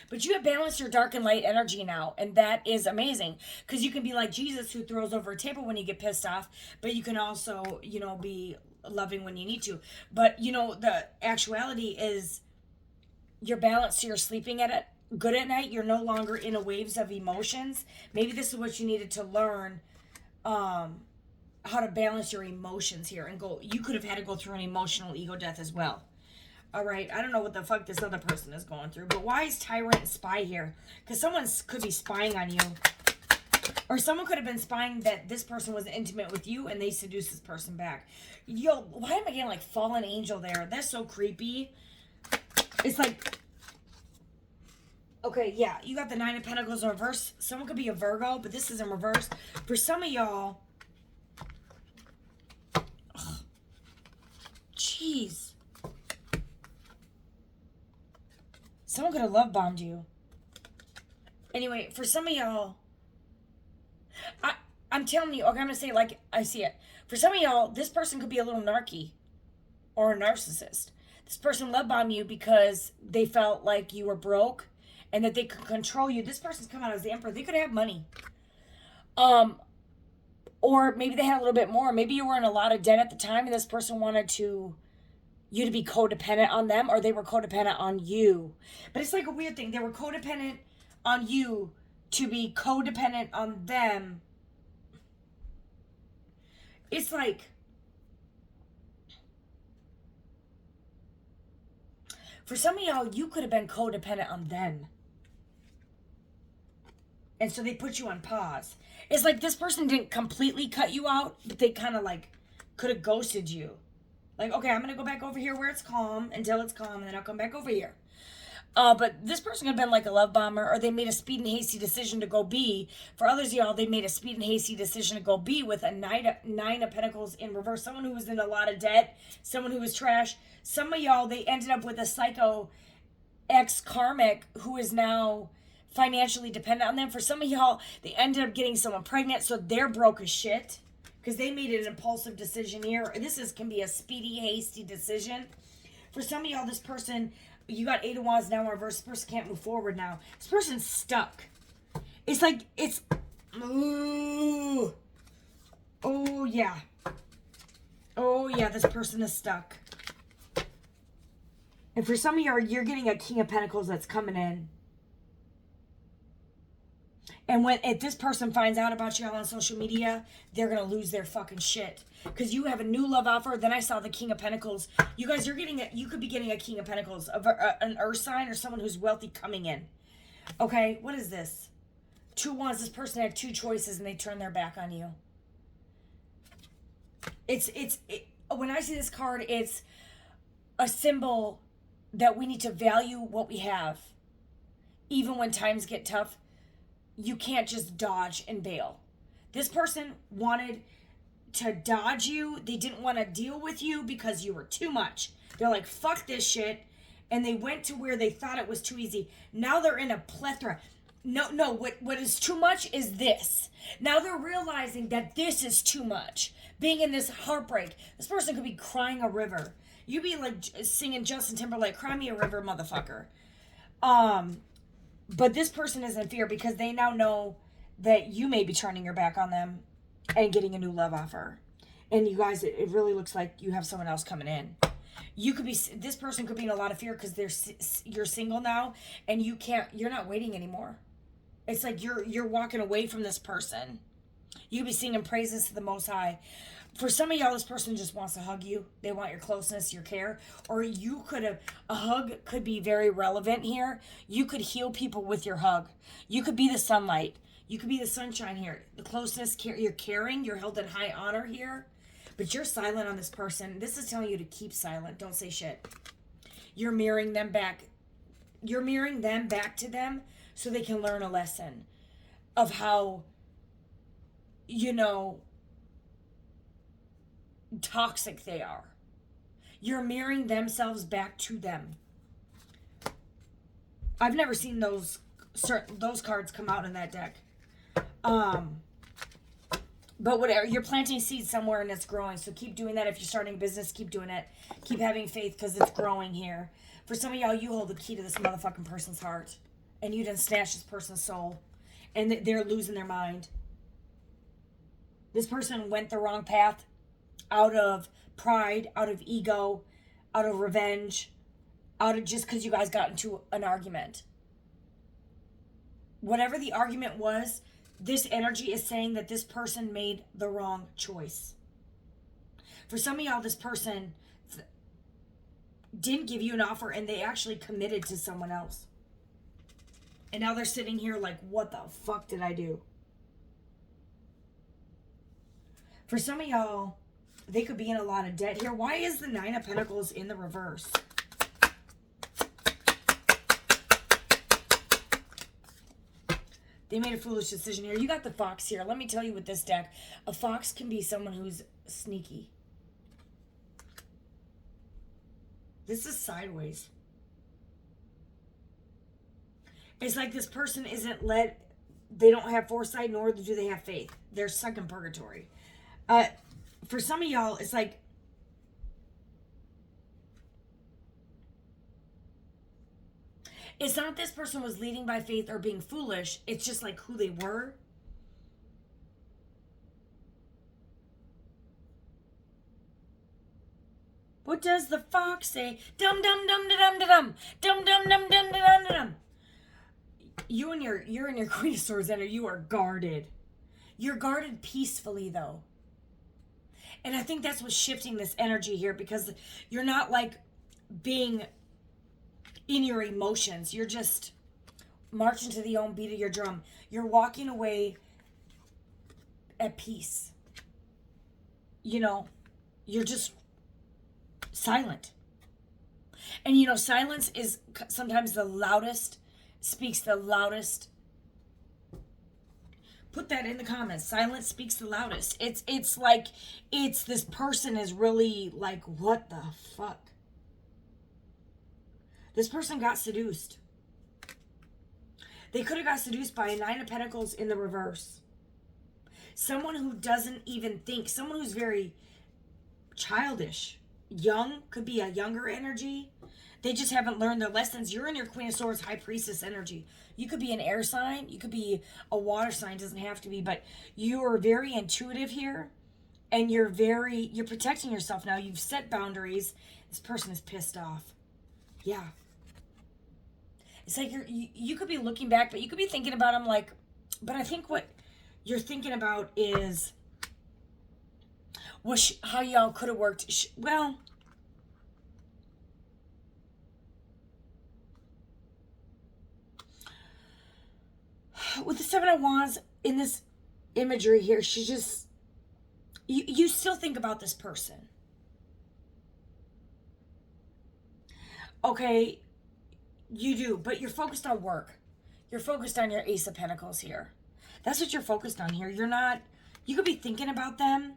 But you have balanced your dark and light energy now, and that is amazing. Because you can be like Jesus, who throws over a table when you get pissed off, but you can also, be loving when you need to. But, the actuality is you're balanced, so you're sleeping at it good at night. You're no longer in a waves of emotions. Maybe this is what you needed to learn, how to balance your emotions here and go. You could have had to go through an emotional ego death as well. All right, I don't know what the fuck this other person is going through, but why is tyrant and spy here? Because someone could be spying on you, or someone could have been spying that this person was intimate with you and they seduced this person back. Yo, why am I getting like fallen angel there? That's so creepy. It's like, okay, yeah, you got the Nine of Pentacles in reverse. Someone could be a Virgo, but this is in reverse. For some of y'all, jeez. Someone could have love bombed you. Anyway, for some of y'all, I'm telling you, okay, I'm going to say it like I see it. For some of y'all, this person could be a little narky or a narcissist. This person love bombed you because they felt like you were broke and that they could control you. This person's come out as the emperor. They could have money. Or maybe they had a little bit more. Maybe you were in a lot of debt at the time and this person wanted you to be codependent on them, or they were codependent on you. But it's like a weird thing. They were codependent on you to be codependent on them. It's like, for some of y'all, you could have been codependent on them. And so they put you on pause. It's like this person didn't completely cut you out, but they kind of like could have ghosted you. Like, okay, I'm going to go back over here where it's calm until it's calm, and then I'll come back over here. But this person could have been like a love bomber, or they made a speed and hasty decision to go B. For others of y'all, they made a speed and hasty decision to go B with a nine of Pentacles in reverse. Someone who was in a lot of debt, someone who was trash. Some of y'all, they ended up with a psycho ex-karmic who is now financially dependent on them. For some of y'all, they ended up getting someone pregnant, so they're broke as shit. Because they made an impulsive decision here. This can be a speedy, hasty decision. For some of y'all, this person, you got 8 of Wands now in reverse. This person can't move forward now. This person's stuck. It's like, ooh. Oh, yeah. Oh, yeah, this person is stuck. And for some of you, you're getting a King of Pentacles that's coming in. And if this person finds out about you on social media, they're going to lose their fucking shit. Because you have a new love offer. Then I saw the King of Pentacles. You guys, you could be getting a King of Pentacles, an earth sign or someone who's wealthy coming in. Okay, what is this? 2 Wands. This person had 2 choices and they turned their back on you. When I see this card, it's a symbol that we need to value what we have. Even when times get tough, you can't just dodge and bail. This person wanted to dodge you. They didn't want to deal with you because you were too much. They're like, fuck this shit. And they went to where they thought it was too easy. Now they're in a plethora. No, what is too much is this. Now they're realizing that this is too much. Being in this heartbreak. This person could be crying a river. You'd be like singing Justin Timberlake, cry me a river, motherfucker. But this person is in fear because they now know that you may be turning your back on them and getting a new love offer. And you guys, it really looks like you have someone else coming in. This person could be in a lot of fear because you're single now and you're not waiting anymore. It's like you're walking away from this person. You could be singing praises to the Most High. For some of y'all, this person just wants to hug you. They want your closeness, your care. Or a hug could be very relevant here. You could heal people with your hug. You could be the sunlight. You could be the sunshine here. The closeness, you're caring. You're held in high honor here. But you're silent on this person. This is telling you to keep silent. Don't say shit. You're mirroring them back. You're mirroring them back to them so they can learn a lesson of how, toxic they are. You're mirroring themselves back to them. I've never seen those cards come out in that deck. But whatever, you're planting seeds somewhere and it's growing. So keep doing that. If you're starting a business, keep doing it. Keep having faith because it's growing here. For some of y'all, you hold the key to this motherfucking person's heart. And you done snatch this person's soul. And they're losing their mind. This person went the wrong path out of pride, out of ego, out of revenge, out of just because you guys got into an argument. Whatever the argument was, this energy is saying that this person made the wrong choice. For some of y'all, this person didn't give you an offer and they actually committed to someone else. And now they're sitting here like, what the fuck did I do? For some of y'all, they could be in a lot of debt here. Why is the Nine of Pentacles in the reverse? They made a foolish decision here. You got the Fox here. Let me tell you with this deck, a fox can be someone who's sneaky. This is sideways. It's like this person isn't they don't have foresight, nor do they have faith. They're stuck in purgatory. For some of y'all, it's like, it's not this person was leading by faith or being foolish. It's just like who they were. What does the fox say? Dum dum dum da dum da dum. Dum dum dum dum da dum da dum. You're in your Queen of Swords energy. You are guarded. You're guarded peacefully though. And I think that's what's shifting this energy here, because you're not like being in your emotions. You're just marching to the own beat of your drum. You're walking away at peace. You know, you're just silent. And you know, silence is sometimes the loudest, speaks the loudest. Put that in the comments. Silence speaks the loudest. It's like, this person is really like, what the fuck? This person got seduced. They could have got seduced by a Nine of Pentacles in the reverse. Someone who doesn't even think. Someone who's very childish. Young. Could be a younger energy. They just haven't learned their lessons. You're in your Queen of Swords, High Priestess energy. You could be an air sign. You could be a water sign. Doesn't have to be. But you are very intuitive here. And you're protecting yourself now. You've set boundaries. This person is pissed off. Yeah. It's like you could be looking back, but you could be thinking about them like, but I think what you're thinking about is how y'all could have worked. Well, with the Seven of Wands in this imagery here, she just, you still think about this person. Okay, you do, but you're focused on work. You're focused on your Ace of Pentacles here. That's what you're focused on here. You're not, you could be thinking about them.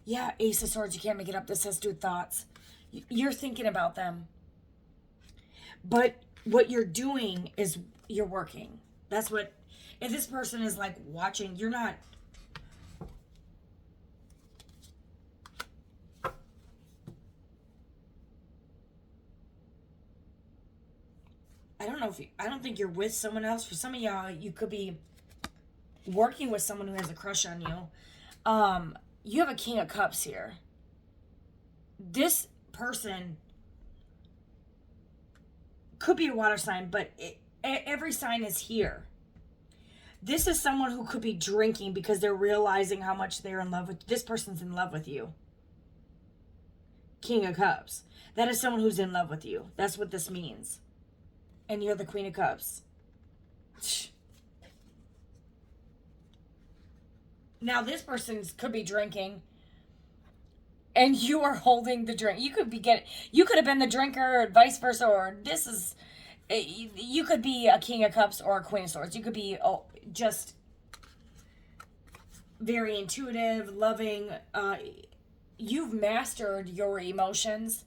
Yeah, Ace of Swords, you can't make it up. This has to do with thoughts. You're thinking about them. But what you're doing is you're working. That's what, if this person is like watching, you're not. I don't think you're with someone else. For some of y'all, you could be working with someone who has a crush on you. You have a King of Cups here. This person could be a water sign, but every sign is here. This is someone who could be drinking because they're realizing how much they're in love with. This person's in love with you. King of Cups. That is someone who's in love with you. That's what this means. And you're the Queen of Cups. Now this person could be drinking and you are holding the drink. You could have been the drinker or vice versa, or you could be a King of Cups or a Queen of Swords. You could be just very intuitive, loving. You've mastered your emotions.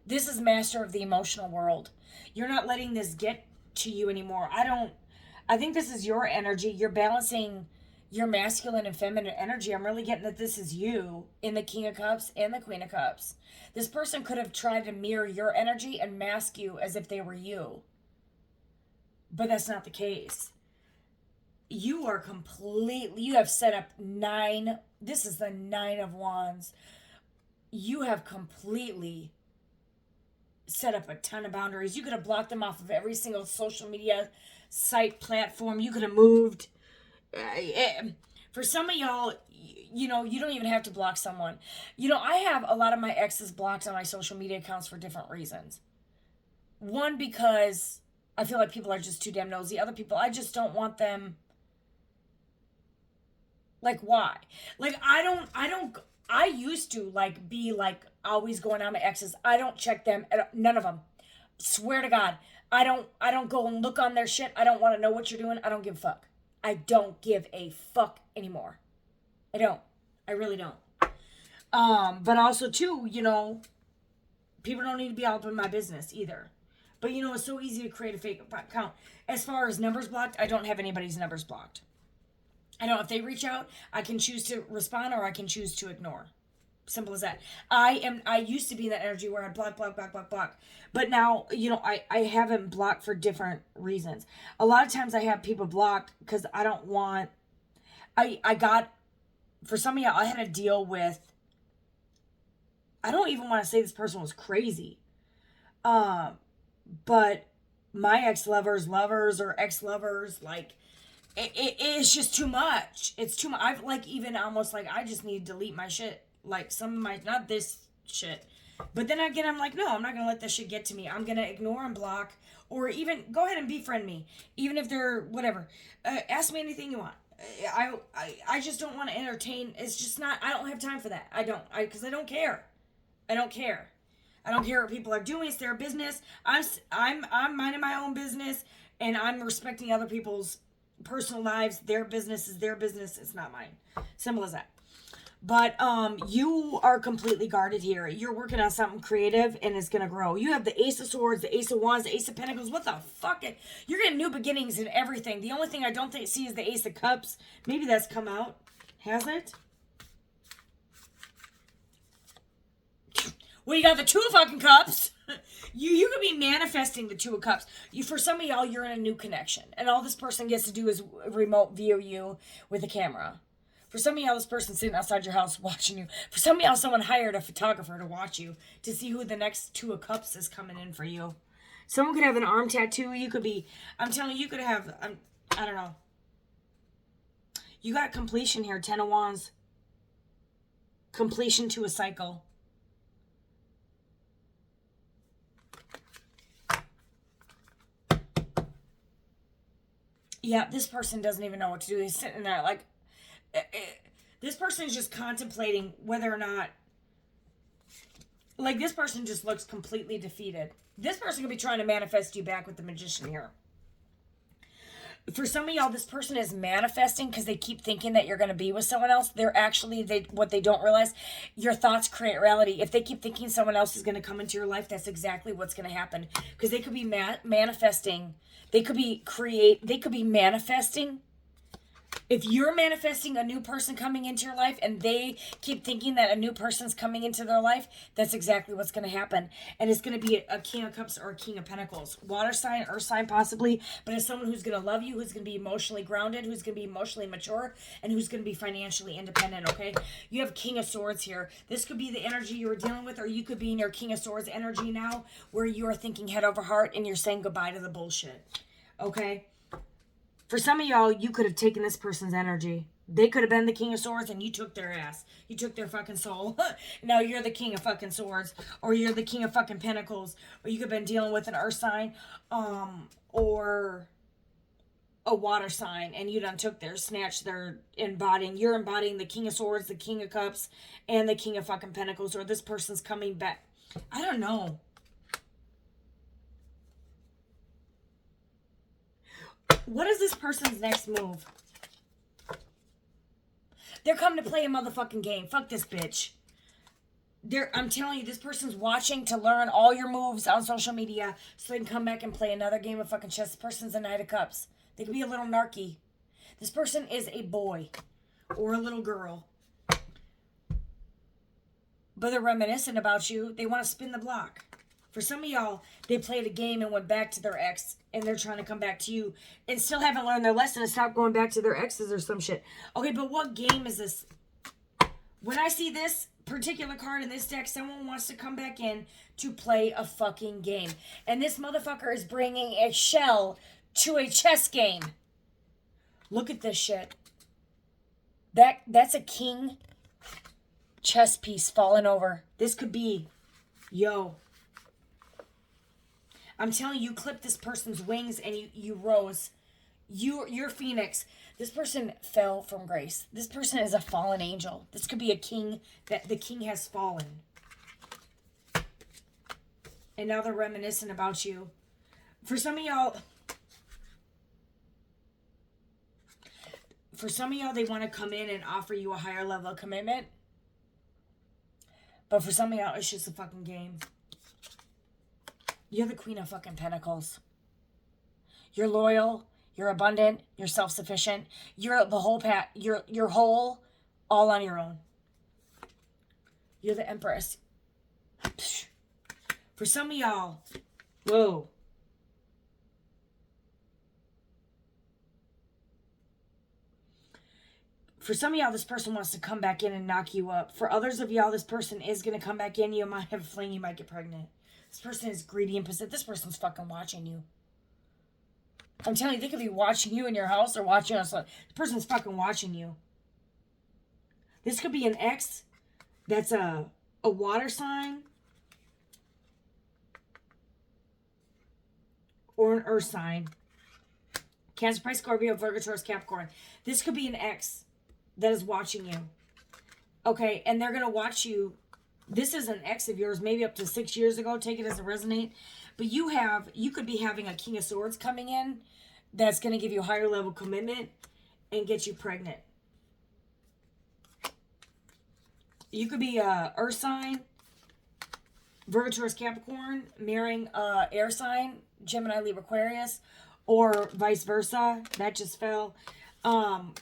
This is master of the emotional world. You're not letting this get to you anymore. I think this is your energy. You're balancing your masculine and feminine energy. I'm really getting that this is you in the King of Cups and the Queen of Cups. This person could have tried to mirror your energy and mask you as if they were you. But that's not the case. You are completely, you have set up 9, this is the 9 of Wands. You have completely set up a ton of boundaries. You could have blocked them off of every single social media site, platform. You could have moved. For some of y'all, you know, you don't even have to block someone. You know, I have a lot of my exes blocked on my social media accounts for different reasons. One, because I feel like people are just too damn nosy. Other people, I just don't want them. Like, why? Like, I used to, like, be, like, always going on my exes. I don't check them, none of them. Swear to God. I don't go and look on their shit. I don't want to know what you're doing. I don't give a fuck. I don't give a fuck anymore. I don't. I really don't. But also, too, you know, people don't need to be all up in my business either. But, you know, it's so easy to create a fake account. As far as numbers blocked, I don't have anybody's numbers blocked. I know if they reach out, I can choose to respond or I can choose to ignore. Simple as that. I used to be in that energy where I'd block. But now, you know, I haven't blocked for different reasons. A lot of times I have people blocked because I don't want, I got, for some of y'all, I had to deal with, I don't even want to say this person was crazy. But my ex-lovers or ex-lovers, like, it's just too much. It's too much. I've, like, even almost, like, I just need to delete my shit. Like, some of my, not this shit. But then again, I'm like, no, I'm not going to let this shit get to me. I'm going to ignore and block. Or even, go ahead and befriend me. Even if they're, whatever. Ask me anything you want. I just don't want to entertain. It's just not, I don't have time for that. Because I don't care. I don't care. I don't care what people are doing. It's their business. I'm minding my own business. And I'm respecting other people's personal lives. Their business is their business. It's not mine. Simple as that. But you are completely guarded here. You're working on something creative and it's going to grow. You have the Ace of Swords, the Ace of Wands, the Ace of Pentacles. What the fuck? You're getting new beginnings and everything. The only thing I don't see is the Ace of Cups. Maybe that's come out. Has it? Well, you got the Two of fucking Cups. You could be manifesting the Two of Cups. For some of y'all, you're in a new connection. And all this person gets to do is remote view you with a camera. For some of y'all, this person's sitting outside your house watching you. For some of y'all, someone hired a photographer to watch you to see who the next Two of Cups is coming in for you. Someone could have an arm tattoo. You could be, I'm telling you, you could have, I don't know. You got completion here, 10 of Wands. Completion to a cycle. Yeah, this person doesn't even know what to do. He's sitting there like, this person is just contemplating whether or not, like, this person just looks completely defeated. This person could be trying to manifest you back with the Magician here. For some of y'all, this person is manifesting because they keep thinking that you're going to be with someone else. They're actually, what they don't realize, your thoughts create reality. If they keep thinking someone else is going to come into your life, that's exactly what's going to happen. Because they could be manifesting. They could be manifesting. If you're manifesting a new person coming into your life and they keep thinking that a new person's coming into their life, that's exactly what's going to happen. And it's going to be a King of Cups or a King of Pentacles. Water sign, earth sign possibly, but it's someone who's going to love you, who's going to be emotionally grounded, who's going to be emotionally mature, and who's going to be financially independent, okay? You have King of Swords here. This could be the energy you were dealing with, or you could be in your King of Swords energy now where you are thinking head over heart and you're saying goodbye to the bullshit, okay? For some of y'all, you could have taken this person's energy. They could have been the King of Swords and you took their ass. You took their fucking soul. Now you're the King of fucking Swords. Or you're the King of fucking Pentacles. Or you could have been dealing with an earth sign. Or a water sign. And you done took their, snatched their embodying. You're embodying the King of Swords, the King of Cups, and the King of fucking Pentacles. Or this person's coming back. I don't know. What is this person's next move? They're coming to play a motherfucking game. Fuck this bitch. I'm telling you, this person's watching to learn all your moves on social media so they can come back and play another game of fucking chess. This person's a Knight of Cups. They could be a little narky. This person is a boy or a little girl. But they're reminiscent about you. They want to spin the block. For some of y'all, they played a game and went back to their ex, and they're trying to come back to you and still haven't learned their lesson and stop going back to their exes or some shit. Okay, but what game is this? When I see this particular card in this deck, someone wants to come back in to play a fucking game. And this motherfucker is bringing a shell to a chess game. Look at this shit. That's a king chess piece falling over. This could be, yo. I'm telling you, clip this person's wings and you rose. You're Phoenix. This person fell from grace. This person is a fallen angel. This could be a king that the king has fallen. And now they're reminiscent about you. For some of y'all, they want to come in and offer you a higher level of commitment. But for some of y'all, it's just a fucking game. You're the Queen of fucking Pentacles. You're loyal. You're abundant. You're self-sufficient. You're the whole You're whole, all on your own. You're the Empress. For some of y'all, whoa. For some of y'all, this person wants to come back in and knock you up. For others of y'all, this person is going to come back in. You might have a fling. You might get pregnant. This person is greedy and possessive. This person's fucking watching you. I'm telling you, they could be watching you in your house or watching us. This person's fucking watching you. This could be an ex that's a water sign or an earth sign. Cancer, Pisces, Scorpio, Virgo, Taurus, Capricorn. This could be an ex that is watching you. Okay, and they're going to watch you. This is an ex of yours, maybe up to 6 years ago. Take it as a resonate. But you could be having a King of Swords coming in that's going to give you a higher level commitment and get you pregnant. You could be a earth sign, Virgo, Taurus, Capricorn, marrying a air sign, Gemini, Libra, Aquarius, or vice versa. That just fell.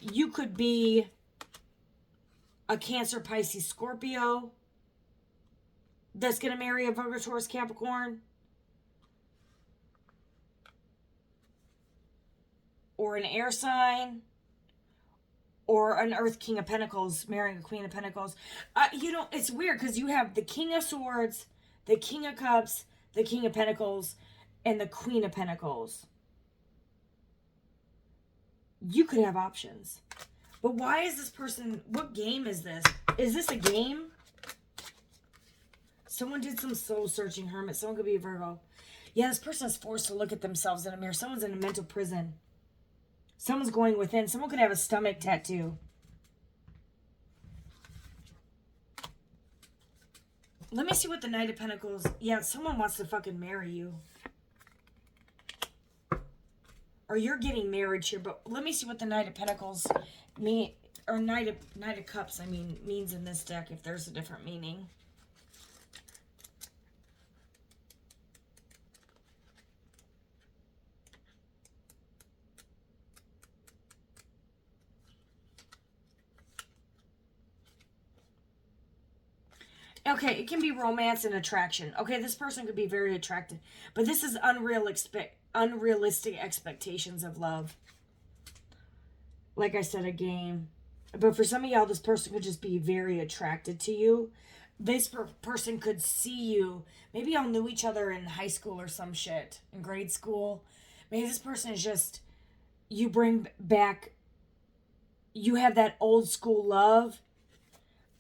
You could be a Cancer, Pisces, Scorpio that's going to marry a Virgo, Taurus, Capricorn. Or an air sign. Or an Earth King of Pentacles marrying a Queen of Pentacles. It's weird because you have the King of Swords, the King of Cups, the King of Pentacles, and the Queen of Pentacles. You could have options. But why is this person... What game is this? Is this a game? Someone did some soul-searching, Hermit. Someone could be a Virgo. Yeah, this person is forced to look at themselves in a mirror. Someone's in a mental prison. Someone's going within. Someone could have a stomach tattoo. Let me see what the Knight of Pentacles... Yeah, someone wants to fucking marry you. Or you're getting married here, but let me see what the Knight of Pentacles mean, or Knight of Cups, means in this deck, if there's a different meaning. Okay, it can be romance and attraction. Okay, this person could be very attractive, but this is unrealistic expectations of love. Like I said, a game. But for some of y'all, this person could just be very attracted to you. This person could see you. Maybe y'all knew each other in high school or some shit. In grade school. Maybe this person is just... You bring back... You have that old school love.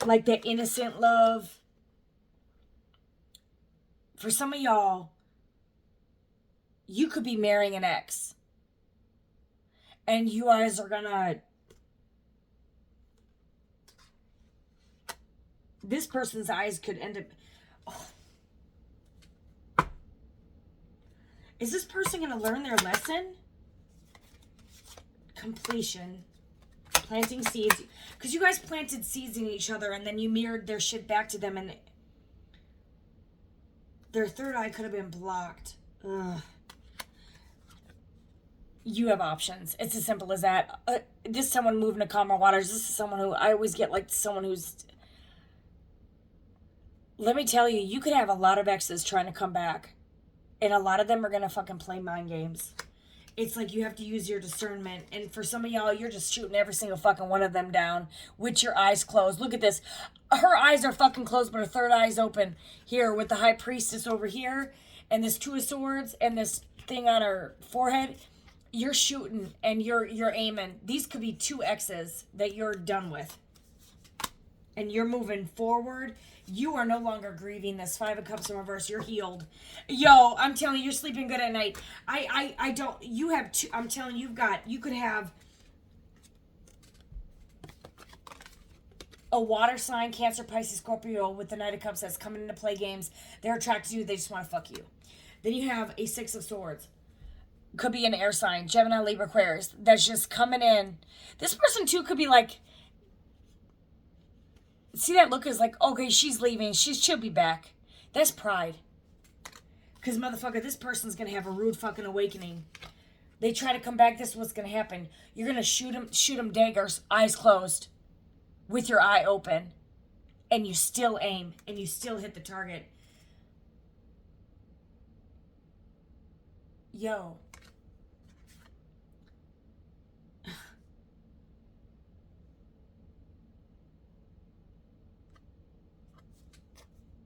Like that innocent love. For some of y'all... You could be marrying an ex. And you guys are gonna... This person's eyes could end up... Oh. Is this person gonna learn their lesson? Completion. Planting seeds. Because you guys planted seeds in each other and then you mirrored their shit back to them and... Their third eye could have been blocked. Ugh. You have options. It's as simple as that. This is someone moving to calmer waters. This is someone who I always get like someone who's. Let me tell you, you could have a lot of exes trying to come back, and a lot of them are gonna fucking play mind games. It's like you have to use your discernment, and for some of y'all, you're just shooting every single fucking one of them down with your eyes closed. Look at this. Her eyes are fucking closed, but her third eye's open. Here with the high priestess over here, and this two of swords, and this thing on her forehead. You're shooting and you're aiming. These could be two exes that you're done with. And you're moving forward. You are no longer grieving this Five of Cups in reverse. You're healed. Yo, I'm telling you, you're sleeping good at night. I don't, you have two, I'm telling you, you could have a water sign, Cancer, Pisces, Scorpio with the Knight of Cups that's coming into play games. They're attracted to you. They just want to fuck you. Then you have a Six of Swords. Could be an air sign, Gemini, Libra, Aquarius, that's just coming in. This person too could be like, see that look is like, okay, she's leaving, she'll be back. That's pride. Because motherfucker, this person's gonna have a rude fucking awakening. They try to come back, this is what's gonna happen. You're gonna shoot them daggers, eyes closed, with your eye open, and you still aim, and you still hit the target. Yo.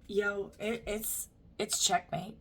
Yo, it's checkmate.